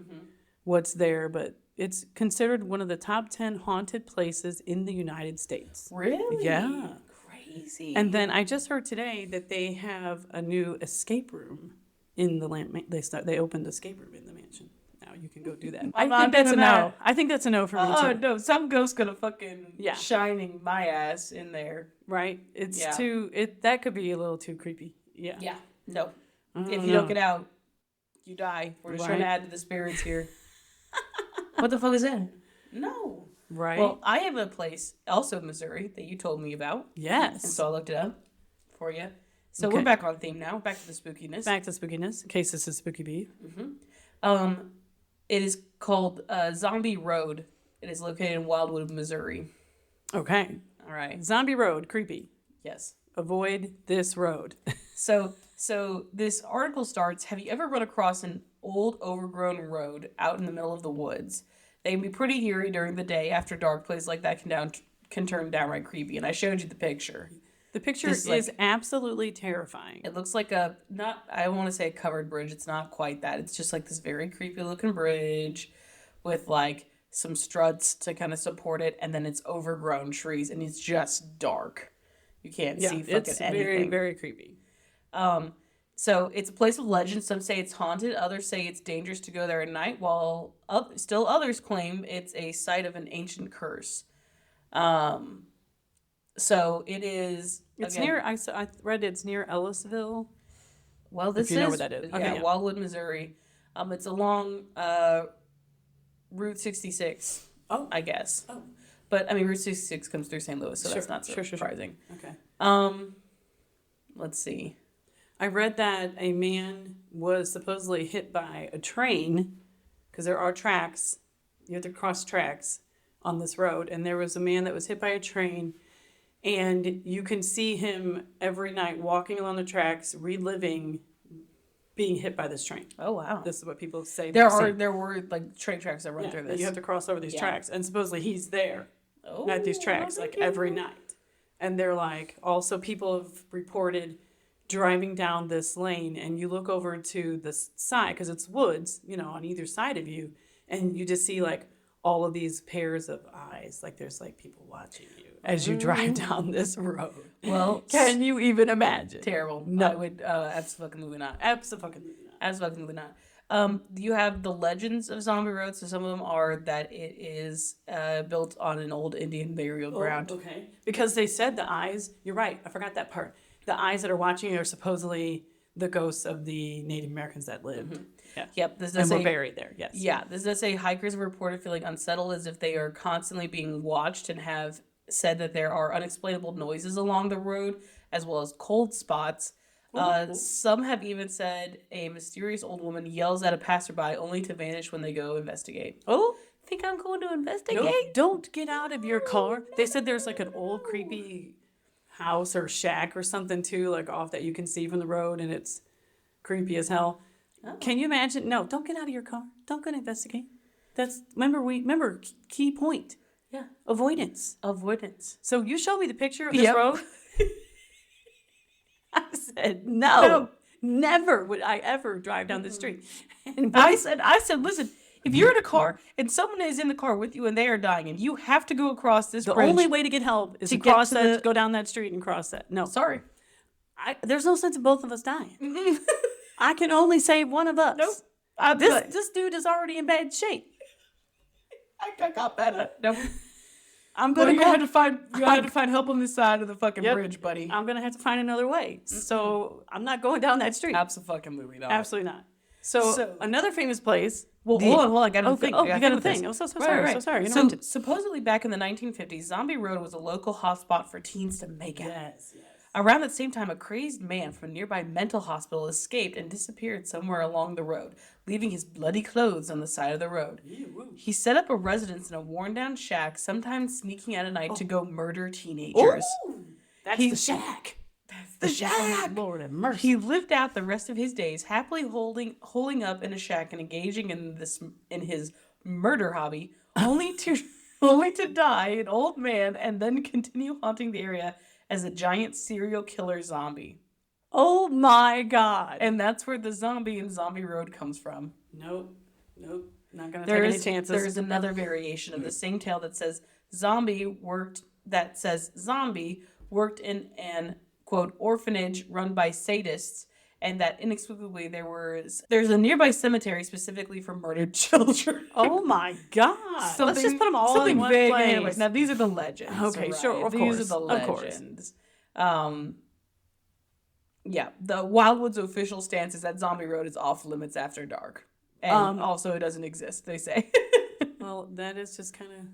What's there, but it's considered one of the top 10 haunted places in the United States. Really? Yeah. Crazy. And then I just heard today that they have a new escape room in the they opened escape room in the mansion. Now you can go do that. I think that's a no. I think that's a no for me too. Oh no, some ghost's gonna fucking Yeah. shining my ass in there. Right? It's Yeah. that could be a little too creepy. Yeah. Yeah. No. If don't you know. don't get out, you die. We're just trying to Right. add to the spirits here. What the fuck is that? No. Right. Well, I have a place also in Missouri that you told me about. Yes. And so I looked it up for you. So Okay. we're back on theme now. Back to the spookiness. Back to spookiness, in case this is spooky bee. It is called Zombie Road. It is located in Wildwood, Missouri. Okay. All right. Zombie road, creepy. Yes. Avoid this road. So this article starts, have you ever run across an old, overgrown road out in the middle of the woods. They can be pretty eerie during the day. After dark, places like that can turn downright creepy. And I showed you the picture. The picture This, is like, absolutely terrifying. It looks like a not. I want to say a covered bridge. It's not quite that. It's just like this very creepy looking bridge, with like some struts to kind of support it, and then it's overgrown trees, and it's just dark. You can't Yeah, see fucking it's anything. very, very creepy. So it's a place of legend. Some say it's haunted. Others say it's dangerous to go there at night. While still others claim it's a site of an ancient curse. So it is. It's again, near. I read it's near Ellisville. Well, this you know is where that is. Okay, yeah, yeah. Wildwood, Missouri. It's along Route 66. Oh. I guess. Oh. But I mean, Route 66 comes through St. Louis, so Sure, that's not so sure. surprising. Okay. Let's see. I read that a man was supposedly hit by a train because there are tracks. You have to cross tracks on this road, and there was a man that was hit by a train, and you can see him every night walking along the tracks, reliving being hit by this train. Oh wow. This is what people say. There were like train tracks that run through this. You have to cross over these tracks, and supposedly he's there Oh, at these tracks like every night. And they're like, also people have reported driving down this lane, and you look over to the side because it's woods, on either side of you, and you just see like all of these pairs of eyes, like there's like people watching you as you drive down this road. Well, Can you even imagine? terrible. No. I would absolutely not. Absolutely not. Absolutely not. You have the legends of Zombie Road. So some of them are that it is built on an old Indian burial ground. Oh, okay. Because they said the eyes, you're right, I forgot that part. The eyes that are watching you are supposedly the ghosts of the Native Americans that lived. Yeah. Yep. This And does were say buried there, yes. Yeah, this does say hikers have reported feeling unsettled as if they are constantly being watched and have said that there are unexplainable noises along the road as well as cold spots. Some have even said a mysterious old woman yells at a passerby only to vanish when they go investigate. Oh, Think I'm going to investigate? no, don't get out of your car. They said there's like an old creepy house or shack or something too, like off that you can see from the road, and it's creepy as hell. Oh. Can you imagine? No, don't get out of your car. Don't go to investigate. Remember key point. Yeah. Avoidance. Avoidance. So you showed me the picture of this Yep. road. I said, no, never would I ever drive down the street. And I said, listen, if you're in a car and someone is in the car with you and they are dying and you have to go across this the bridge. only way to get help is to get cross to that, the- go down that street and cross that. No, Sorry. there's no sense in both of us dying. I can only save one of us. Nope. This dude is already in bad shape. I got better. Nope. I'm Well, gonna you had to find help on the side of the fucking bridge, buddy. I'm gonna have to find another way. So I'm not going down that street. Absolutely not. Absolutely not. So another famous place. Well, hold on. I got to think. Oh, you got to with this. think. Oh, so sorry. Right. So sorry. So supposedly back in the 1950s, Zombie Road was a local hotspot for teens to make out. yes. Around that same time, a crazed man from a nearby mental hospital escaped and disappeared somewhere along the road, leaving his bloody clothes on the side of the road. He set up a residence in a worn-down shack, sometimes sneaking out at night to go murder teenagers. Ooh, that's He- the shack. The shack! Lord have mercy. He lived out the rest of his days happily holding up in a shack and engaging in his murder hobby, only to die an old man and then continue haunting the area as a giant serial killer zombie. Oh my God. And that's where the zombie in Zombie Road comes from. Nope. Not gonna take any chances. There's another variation of the same tale that says zombie worked in an quote orphanage run by sadists, and that inexplicably there's a nearby cemetery specifically for murdered children. Oh my God. Let's just put them all in one vague. place. Anyway, now these are the legends. Okay, right? sure, of These course, are the of course. legends. Yeah, the Wildwood's official stance is that Zombie Road is off limits after dark, and also it doesn't exist. They say. Well, that is just kind of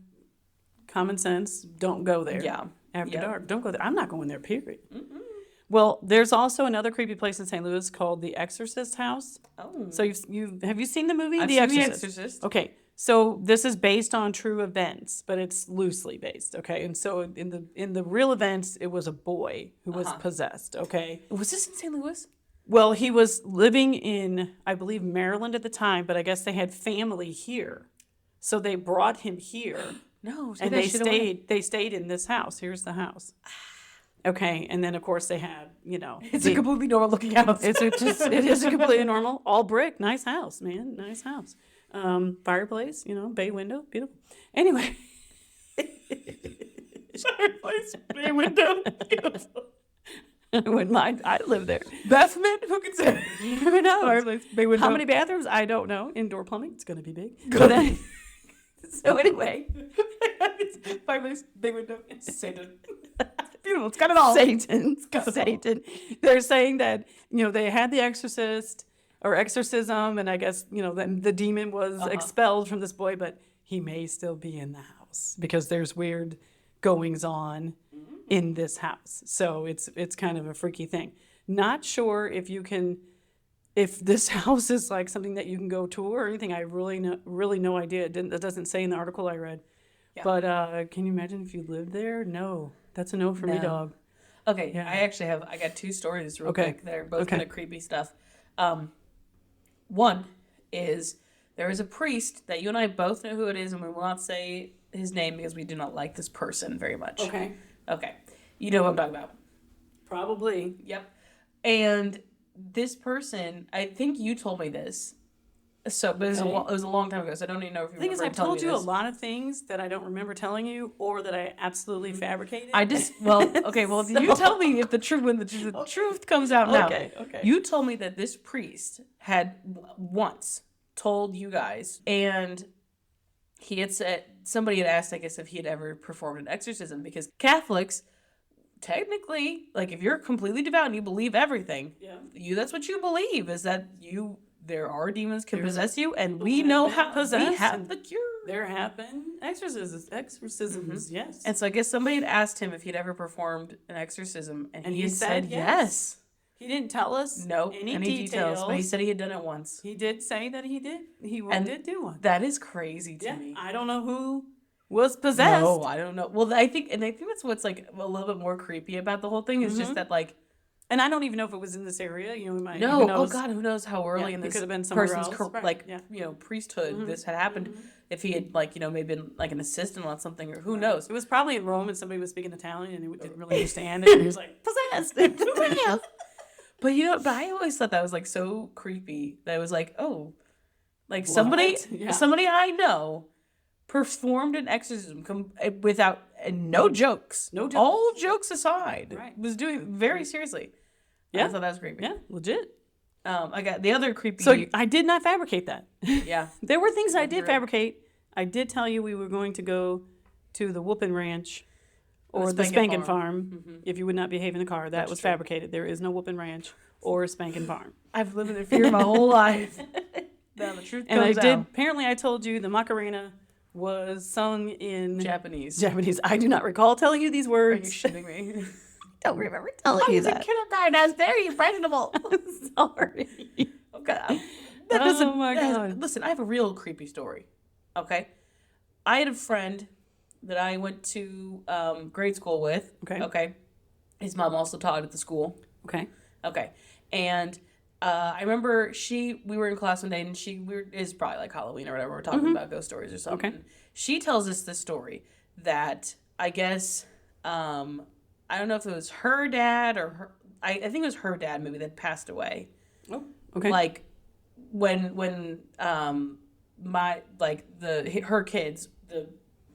common sense. Don't go there. Yeah. After Yeah. dark. Don't go there. I'm not going there, period. Well, there's also another creepy place in St. Louis called the Exorcist House. Oh. So have you seen the movie I've The seen Exorcist? The Exorcist. Okay. So this is based on true events, but it's loosely based, okay? And so in the real events, it was a boy who was possessed, okay? Was this in St. Louis? Well, he was living in, I believe, Maryland at the time, but I guess they had family here. So they brought him here. No, take And that shit away. they stayed in this house. Here's the house. Okay, and then of course they had, It's a completely normal looking house. it is a completely normal, all brick, nice house, man, nice house. Fireplace, bay window, beautiful. Anyway, Fireplace, bay window, beautiful. I wouldn't mind. I'd live there. Bathroom, who can say? Who knows? Fireplace, bay window. How many bathrooms? I don't know. Indoor plumbing, it's gonna be big. But so anyway, fireplace, bay window, Satan. Beautiful. It's got it all. Satan. They're saying that they had the exorcist or exorcism, and I guess then the demon was expelled from this boy, but he may still be in the house because there's weird goings on in this house. So it's kind of a freaky thing. Not sure if this house is like something that you can go tour or anything. I really no idea. It doesn't say in the article I read. Yeah. But can you imagine if you lived there? No. That's a no for me, dog. Okay, yeah. I got 2 stories real quick. They're both kind of creepy stuff. One is there is a priest that you and I both know who it is, and we will not say his name because we do not like this person very much. Okay. You know what I'm talking about. Probably. Yep. And this person, I think you told me this. So, but it was a long time ago, so I don't even know if you remember. The thing is, I've told you a lot of things that I don't remember telling you, or that I absolutely fabricated. You tell me if the truth comes out now. Okay. You told me that this priest had once told you guys, and he had said, somebody had asked, I guess, if he had ever performed an exorcism, because Catholics, technically, like if you're completely devout and you believe everything, that's what you believe, is that there are demons can possess you, and we know how we have the cure. There have been exorcisms, yes. And so I guess somebody had asked him if he'd ever performed an exorcism, and he had said yes. He didn't tell us any details, but he said he had done it once. He did say that he did. He did do one. That is crazy to me. I don't know who was possessed. No, I don't know. Well, I think that's what's like a little bit more creepy about the whole thing is just that like. And I don't even know if it was in this area. We might. No. Oh God, who knows how early in this could have been person's else. Priesthood this had happened. If he had maybe been like an assistant on something, or who knows. It was probably in Rome and somebody was speaking Italian and he didn't really understand it. And he was like possessed. But I always thought that was like so creepy. That it was like, oh, like somebody I know performed an exorcism without no jokes. No jokes. All jokes aside. Right. Was doing very seriously. Yeah. I thought that was creepy. Yeah, legit. I got the other creepy. So I did not fabricate that. Yeah. There were things I did fabricate. I did tell you we were going to go to the Whoopin' Ranch or the Spankin' Farm if you would not behave in the car. That was fabricated. There is no Whoopin' Ranch or Spankin' Farm. I've lived in fear my whole life. Now the truth comes out. Apparently I told you the Macarena was sung in Japanese. I do not recall telling you these words. Are you shitting me? Don't remember telling you that. I was in kindergarten. I was very impressionable. Sorry. Okay. Oh my God. Listen, I have a real creepy story. Okay. I had a friend that I went to grade school with. Okay. His mom also taught at the school. Okay. And I remember we were in class one day, and it's probably like Halloween or whatever. We're talking about ghost stories or something. Okay. She tells us this story that I guess, I don't know if it was her dad or her, I think it was her dad maybe that passed away. Oh, okay. Like when her kids,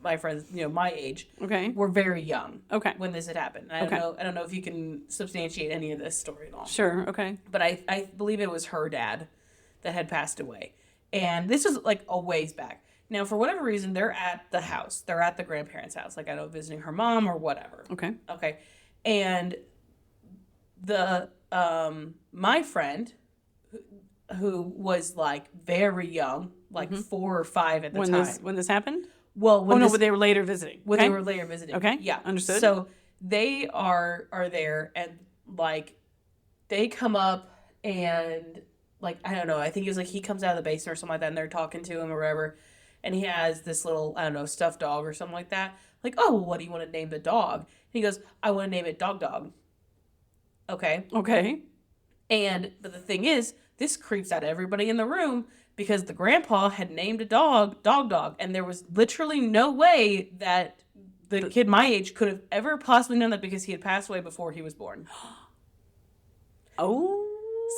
my friends, my age, were very young. When this had happened. And I don't know if you can substantiate any of this story at all. Sure. Okay. But I believe it was her dad that had passed away, and this was like a ways back. Now, for whatever reason, they're at the house. They're at the grandparents' house. Like, I know, visiting her mom or whatever. Okay. And the my friend, who was like very young, like 4 or 5 at the time. When this happened? Well, but they were later visiting. They were later visiting. Okay. Yeah. Understood. So they are there, and like they come up and like, I don't know, I think it was like he comes out of the basement or something like that, and they're talking to him or whatever. And he has this little, I don't know, stuffed dog or something like that. Like, oh, what do you want to name the dog? And he goes, I want to name it Dog Dog. Okay. But the thing is, this creeps out everybody in the room because the grandpa had named a dog, and there was literally no way that the kid my age could have ever possibly known that because he had passed away before he was born. Oh.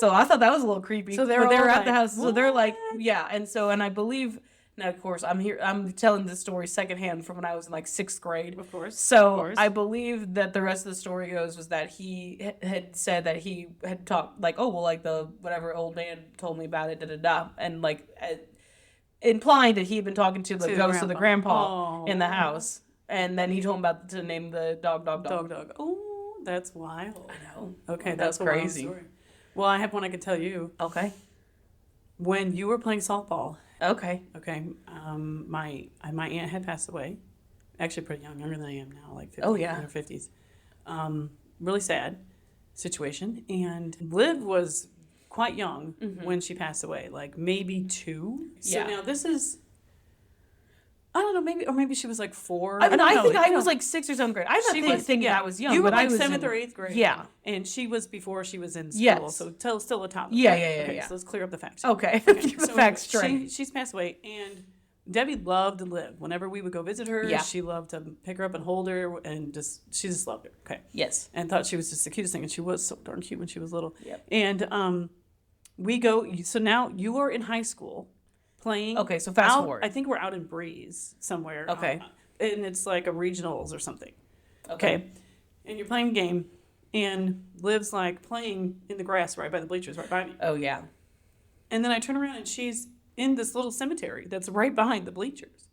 So I thought that was a little creepy. So they were at the house. What? So they're like, yeah. And I believe, now of course, I'm telling this story secondhand from when I was in like 6th grade. Of course. So of course. I believe that the rest of the story goes was that he had said that he had talked like, oh, well, like the whatever old man told me about it, and like implying that he had been talking to the ghost of the grandpa in the house. And then he told him about to name the dog. Dog. Oh, that's wild. I know. Okay, that's crazy. Story. Well, I have one I could tell you. Okay. When you were playing softball. Okay. My aunt had passed away. Actually, pretty young, younger than I am now, like 50, oh yeah, in her 50s. Really sad situation. And Liv was quite young when she passed away, like maybe 2. So now this is. I don't know, maybe she was like 4. I think I was like 6th or 7th grade. I'm not thinking I was young. You were but like I was 7th or 8th grade. Yeah. And she was before she was in school. Yes. So still a toddler. Yeah. Okay, so let's clear up the facts. Okay. Keep the facts straight. She's passed away, and Debbie loved to live. Whenever we would go visit her, she loved to pick her up and hold her, and she just loved her. Okay. Yes. And thought she was just the cutest thing, and she was so darn cute when she was little. Yep. And we go, so now you are in high school. Playing. Okay, so fast forward. I think we're out in Breeze somewhere. Okay. And it's like a regionals or something. Okay. And you're playing a game, and Liv's like playing in the grass right by the bleachers, right by me. Oh, yeah. And then I turn around, and she's in this little cemetery that's right behind the bleachers.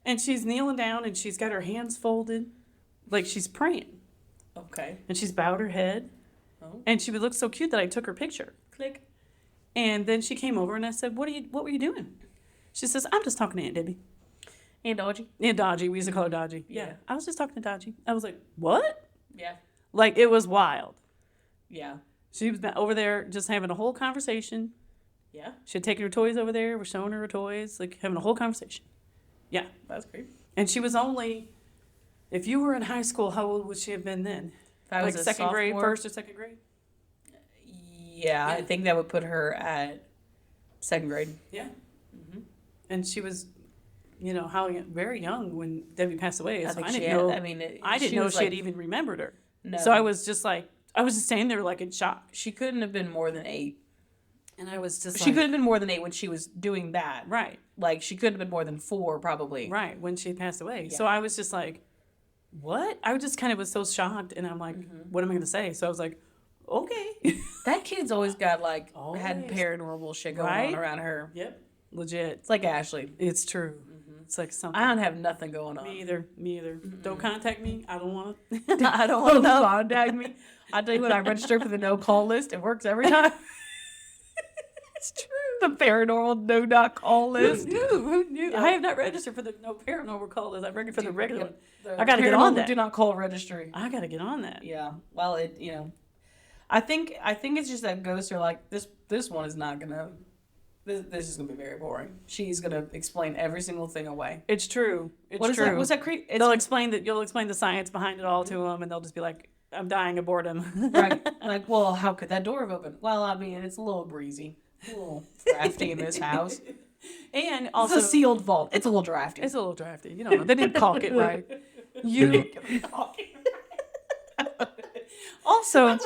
And she's kneeling down, and she's got her hands folded, like she's praying. Okay. And she's bowed her head. Oh. And she would look so cute that I took her picture. Click. And then she came over and I said, what were you doing? She says, I'm just talking to Aunt Debbie. Aunt Dodgy? Aunt Dodgy. We used to call her Dodgy. Yeah. I was just talking to Dodgy. I was like, what? Yeah. Like, it was wild. Yeah. She was over there just having a whole conversation. Yeah. She had taken her toys over there. We're showing her toys. Like, having a whole conversation. Yeah. That's creepy. And she was only, if you were in high school, how old would she have been then? If I was like a second grade, sophomore? 1st or 2nd grade? Yeah, I think that would put her at 2nd grade. Yeah. Mm-hmm. And she was, very young when Debbie passed away. So I didn't know. I didn't know she had even remembered her. No. So I was just standing there like in shock. She couldn't have been more than 8. And I was just She couldn't have been more than 8 when she was doing that. Right. Like, she couldn't have been more than 4, probably. Right, when she passed away. Yeah. So I was just like, what? I just kind of was so shocked, and I'm like, what am I going to say? So I was like, okay. That kid's always got, had paranormal shit going on around her. Yep. Legit. It's like Ashley. It's true. Mm-hmm. It's like something. I don't have nothing going on. Me either. Mm-hmm. Don't contact me. I don't want to. I don't want to contact me. I tell you what, I register for the no-call list. It works every time. It's true. The paranormal no-call list. Who knew? Yeah. I have not registered for the no paranormal call list. I'm registered for the regular one. I got to get on that. Do not call registry. I got to get on that. Yeah. Well, I think it's just that ghosts are like, this one is not going to, this is going to be very boring. She's going to explain every single thing away. It's true. It's what is true. That? What's that creep? You'll explain the science behind it all to them, and they'll just be like, I'm dying of boredom. Right. Like, well, how could that door have opened? Well, I mean, it's a little breezy. A little drafty in this house. And also, it's a sealed vault. It's a little drafty. It's a little drafty. You don't know. They didn't caulk it right. Also,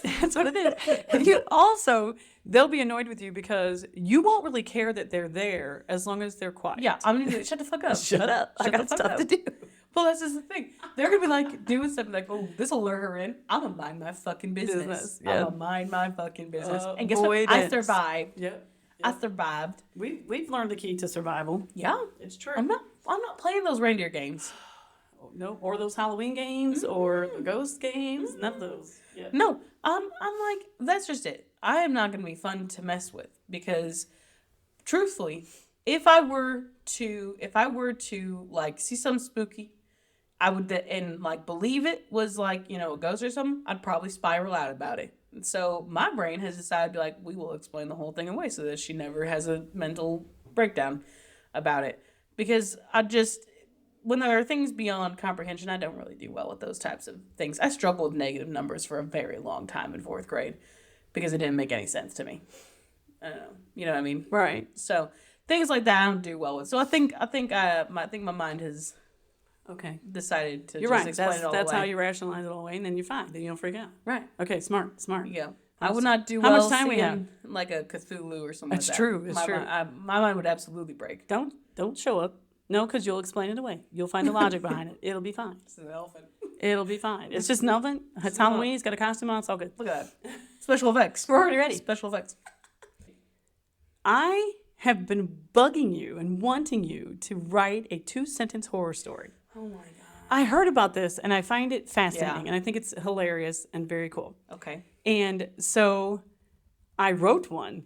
that's what it is. They'll be annoyed with you because you won't really care that they're there as long as they're quiet. Yeah, I'm gonna shut the fuck up. Shut up. I got stuff to do. Well, that's just the thing. They're gonna be like doing something like, "Oh, this will lure her in." I'm gonna mind my fucking business. Yeah. I'm gonna mind my fucking business. And guess what? I survived. Yep. I survived. We've learned the key to survival. Yeah, it's true. I'm not playing those reindeer games. No, or those Halloween games, or the ghost games. None of those. Yeah. No, I'm like, that's just it. I am not going to be fun to mess with because, truthfully, if I were to like see something spooky, I would and like believe it was like a ghost or something, I'd probably spiral out about it. And so my brain has decided to be like, we will explain the whole thing away so that she never has a mental breakdown about it. Because when there are things beyond comprehension, I don't really do well with those types of things. I struggled with negative numbers for a very long time in 4th grade because it didn't make any sense to me. I don't know. You know what I mean? Right. So things like that I don't do well with. So I think my mind has Okay. decided to You're just right. explain it all That's away. how you rationalize it all away, and then you're fine. Then you don't freak out. Right. Okay. Smart. Yeah. I would not do how well much time we seeing like a Cthulhu or something It's like that. true. It's my, true. My mind would absolutely break. Don't show up. No, because you'll explain it away. You'll find the logic behind it. It'll be fine. It's an elephant. It'll be fine. It's just an elephant. It's Halloween. He's got a costume on. It's all good. Look at that. Special effects. We're already ready. Special effects. I have been bugging you and wanting you to write a 2-sentence horror story. Oh my god. I heard about this and I find it fascinating, Yeah. and I think it's hilarious and very cool. Okay. And so I wrote one,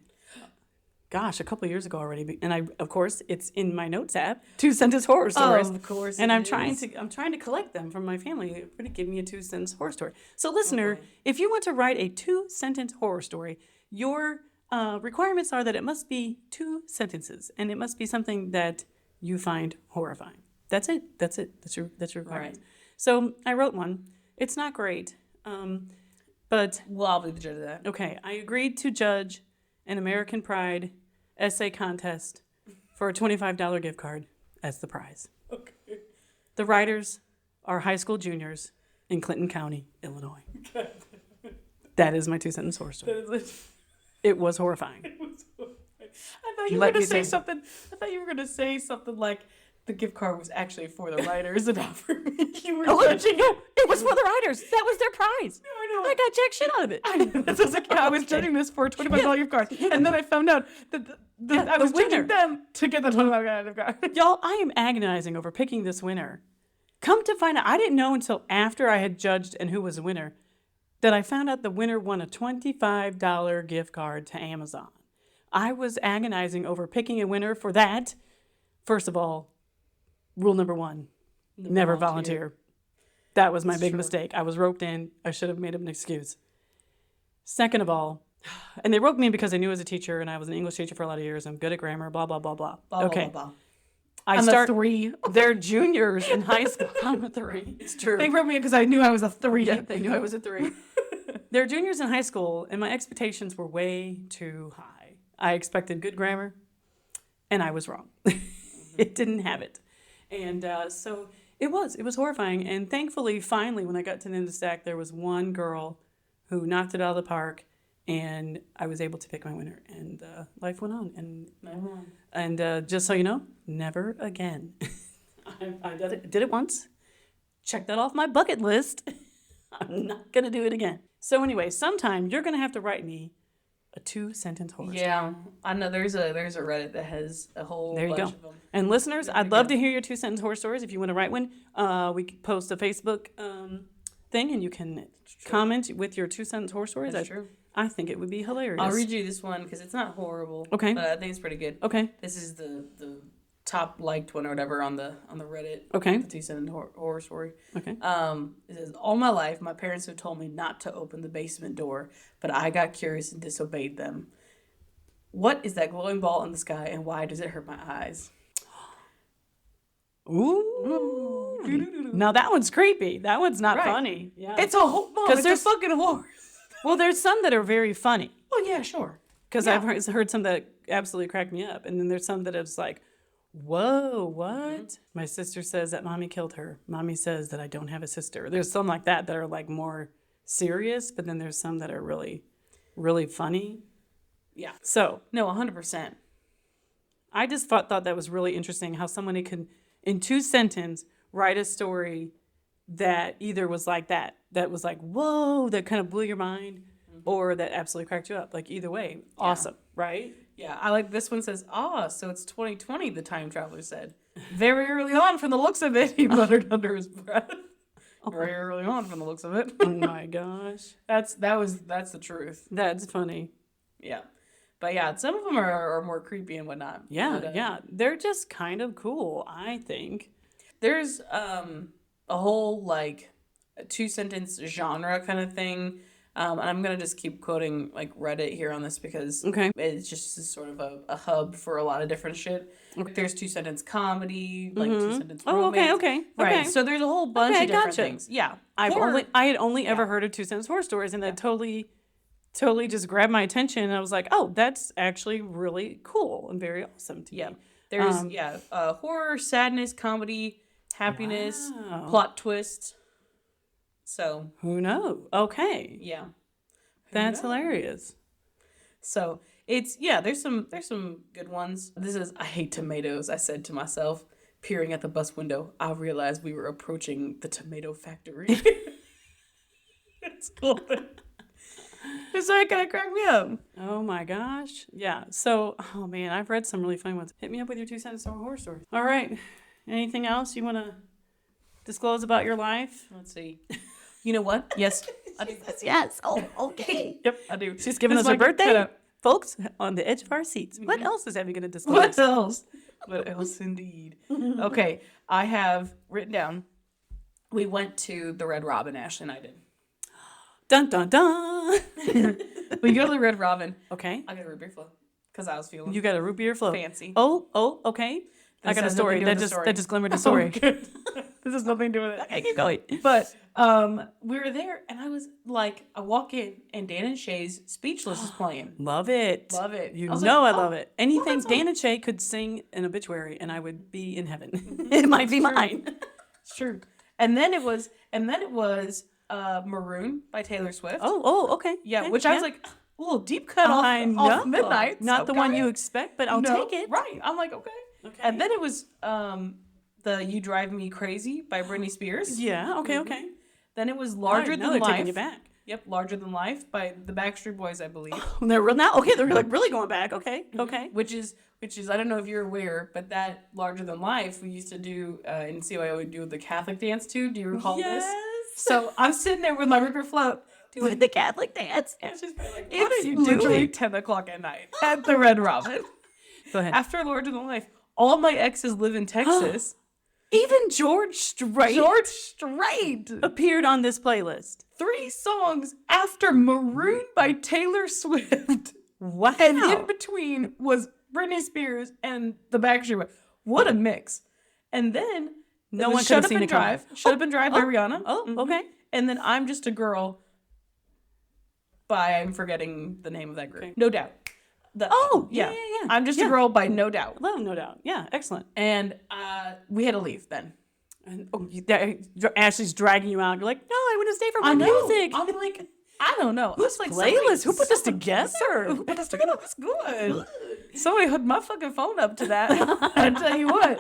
gosh, a couple of years ago already. And of course, it's in my notes app, 2-sentence horror stories. Of course. And I'm trying to collect them from my family. Pretty give me a 2-sentence horror story. So listener, if you want to write a 2-sentence horror story, your requirements are that it must be 2 sentences, and it must be something that you find horrifying. That's it. That's your requirement. Right. So I wrote one. It's not great, but Well, I'll be the judge of that. okay. I agreed to judge an American Pride essay contest for a $25 gift card as the prize. Okay. The writers are high school juniors in Clinton County, Illinois. That is my 2-sentence horror story. It was horrifying. I thought you were going to say something. I thought you were going to say something like the gift card was actually for the writers and not for me. You were No, it was for the writers. That was their prize. No, I know. I got jack shit out of it. I was like, yeah, I was judging this for a $25 gift card, and then I found out that I was winner. judging them to get the $25 gift card. Y'all, I am agonizing over picking this winner. Come to find out, I didn't know until after I had judged and who was the winner that I found out the winner won a $25 gift card to Amazon. I was agonizing over picking a winner for that. First of all, rule number 1, never volunteer. That was my big mistake. I was roped in. I should have made an excuse. Second of all, and they roped me in because I knew I was a teacher and I was an English teacher for a lot of years. I'm good at grammar, blah, blah, blah, blah. Okay. Blah, blah. I'm a 3. They're juniors in high school. I'm a 3. It's true. They wrote me because I knew I was a 3. Yeah, they knew I was a 3. They're juniors in high school, and my expectations were way too high. I expected good grammar, and I was wrong. It didn't have it. And so it was horrifying. And thankfully, finally, when I got to the end of the stack, there was one girl who knocked it out of the park, and I was able to pick my winner. And life went on. And just so you know, never again. I did it once. Check that off my bucket list. I'm not going to do it again. So anyway, sometime you're going to have to write me a 2-sentence horror story. Yeah, I know there's a Reddit that has a whole There you bunch go. of them. And listeners, I'd love to hear your 2-sentence horror stories. If you want to write one, we can post a Facebook thing, and you can comment with your 2-sentence horror stories. That's true. I think it would be hilarious. I'll read you this one because it's not horrible. Okay. But I think it's pretty good. Okay. This is the top liked one or whatever on the Reddit. Okay. The 2-sentence horror story. Okay. It says, all my life, my parents have told me not to open the basement door, but I got curious and disobeyed them. What is that glowing ball in the sky, and why does it hurt my eyes? Ooh. Now that one's creepy. That one's not Right. funny. Yeah. It's a whole Because it's a fucking horror. Well, there's some that are very funny. Oh yeah, sure. Because Yeah. I've heard some that absolutely crack me up. And then there's some that it's like, whoa, what? Mm-hmm. My sister says that mommy killed her. Mommy says that I don't have a sister. There's some like that are like more serious, but then there's some that are really, really funny. Yeah. So No, 100%. I just thought that was really interesting how somebody could, in 2 sentences, write a story that either was like that was like, whoa, that kind of blew your mind, or that absolutely cracked you up. Like either way, awesome, right? Yeah, I like this one says, so it's 2020, the time traveler said. Very early on from the looks of it, he muttered under his breath. Very early on from the looks of it. Oh my gosh. That's the truth. That's funny. Yeah. But yeah, some of them are more creepy and whatnot. Yeah, But, yeah. They're just kind of cool, I think. There's a whole like 2-sentence genre kind of thing. And I'm going to just keep quoting like Reddit here on this because Okay. it's just sort of a hub for a lot of different shit. Okay. There's 2-sentence comedy, like 2-sentence romance. Oh, okay. Right. So there's a whole bunch of different things. Yeah. I had only ever heard of 2-sentence horror stories, and that totally totally just grabbed my attention. And I was like, oh, that's actually really cool and very awesome to Yeah. me. There's horror, sadness, comedy, happiness, Wow. plot twist. So Who knows? Okay. yeah. That's hilarious. So it's there's some good ones. This is I hate tomatoes, I said to myself, peering at the bus window. I realized we were approaching the tomato factory. It's cool. It's like gonna crack me up. Oh my gosh. Yeah. So, oh man, I've read some really funny ones. Hit me up with your 2 cents on horror stories. All right. Anything else you want to disclose about your life? Let's see. You know what? Yes. I do. Yes. Oh, okay. Yep, I do. She's giving us It's her my- birthday. shut up. Folks, on the edge of our seats. What else is Abby going to disclose? What else? What else indeed? Okay, I have written down. We went to the Red Robin, Ashley and I did. Dun, dun, dun. We go to the Red Robin. Okay. I got a root beer float because I was feeling You got a root beer float. fancy. Oh, okay. I got a has story. nothing to do with That the just story. that just glimmered the story. Good. This has nothing to do with it. Okay, keep going. But we were there, and I was like, I walk in, and Dan and Shay's Speechless is playing. Love it. Love it. You I was know like, I love it. Anything that song. Dan and Shay could sing an obituary and I would be in heaven. It might be mine. It's true. And then it was Maroon by Taylor Swift. Oh, okay. yeah, Okay, which I was like, a little deep cut I know. off Midnight. Not the one you expect, but I'll take it. Right. I'm like, okay. And then it was the You Drive Me Crazy by Britney Spears. Yeah, okay. Then it was Larger All right, now Than they're Life. taking you back. Yep, Larger Than Life by the Backstreet Boys, I believe. They're now okay, they're like really going back. Okay. Which is I don't know if you're aware, but that Larger Than Life we used to do in CYO we do the Catholic dance too. Do you recall this? So I'm sitting there with my root beer float. Doing the Catholic dance. And she's like, What are you literally doing? 10 o'clock at night at the Red Robin. Go ahead. After Larger Than Life, all my exes live in Texas. Even George Strait George Strait. appeared on this playlist. 3 songs after Maroon by Taylor Swift. Wow. And in between was Britney Spears and the Backstreet Boys. What a mix. And then No it was one could Shut have Up seen and it coming. Drive. Shut Up and Drive by Rihanna. Oh, okay. And then I'm Just a Girl by, I'm forgetting the name of that group. Okay. No Doubt. Yeah. I'm Just a Yeah. Girl by No Doubt. Love, no doubt. Yeah, excellent. And we had to leave then. And Ashley's dragging you out. You're like, no, I want to stay for my music. I'm like, I don't know. Whose I was playlist? Who put this together? Who put this together? That's good. Somebody hooked my fucking phone up to that. I tell you what.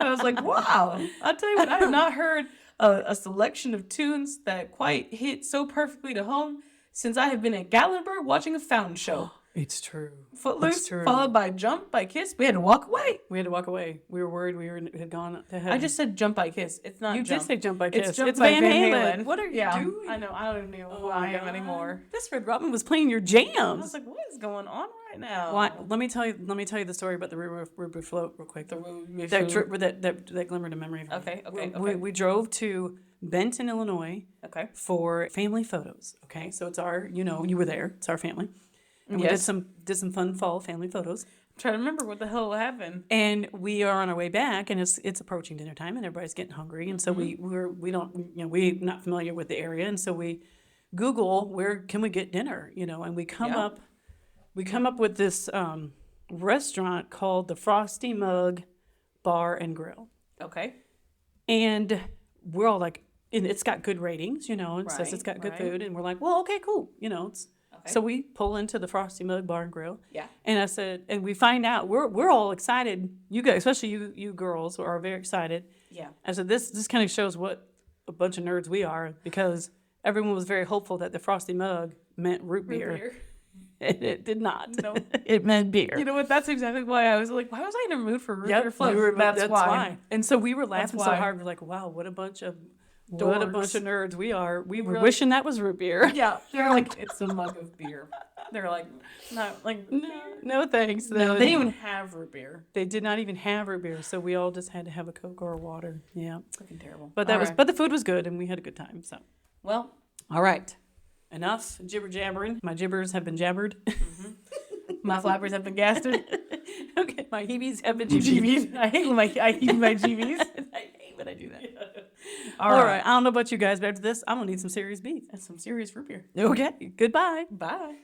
I was like, wow. I'll tell you what, I have not heard a selection of tunes that quite hit so perfectly to home since I have been at Gatlinburg watching a fountain show. It's true. Footloose, true. followed by Jump by Kiss. We had to walk away. We had to walk away. We were worried had gone to heaven. I just said Jump by Kiss. It's not You Jump. did say Jump by Kiss. It's Jump It's by Van Halen. What are you yeah, doing? I know. I don't even know who I am anymore. This Red Robin was playing your jams. I was like, what is going on right now? Well, let me tell you the story about the river float real quick. That glimmered in memory. Of me. Okay. We drove to Benton, Illinois, Okay. for family photos. Okay, so it's our, you were there. It's our family, and we Yes. did some fun fall family photos. I'm trying to remember what the hell happened. And we are on our way back, and it's approaching dinner time, and everybody's getting hungry, and so we're not familiar with the area, and so we Google where can we get dinner, and we come up with this restaurant called the Frosty Mug Bar and Grill, Okay. and we're all like, and it's got good ratings, it says it's got good Right. food, and we're like, well, okay, cool, Okay. So we pull into the Frosty Mug Bar and Grill. Yeah. And I said, and we find out we're all excited. You guys, especially you girls, are very excited. Yeah. I said this kind of shows what a bunch of nerds we are, because everyone was very hopeful that the Frosty Mug meant root beer. And it did not. No. It meant beer. You know what? That's exactly why I was like, why was I in a mood for root Yep, beer float? we were- That's why. And so we were laughing so why. hard. We're like, wow, what a bunch of Dorks. nerds we are. We were like- wishing that was root beer. Yeah. They're like, it's a mug of beer. They're like, not like, No thanks. no, they didn't even have root beer. They did not even have root beer, so we all just had to have a Coke or a water. Yeah, Fucking terrible. but All right. but the food was good, and we had a good time. So, Well, all right, enough jibber jabbering. My gibbers have been jabbered. my flappers have been gastered. Okay, my Heebies have been Jeebies. Jeebies. I hate my Heebie My Jeebies. I hate when I do that. All right. I don't know about you guys, but after this, I'm gonna need some serious beef. That's some serious root beer. Okay. Goodbye. Bye.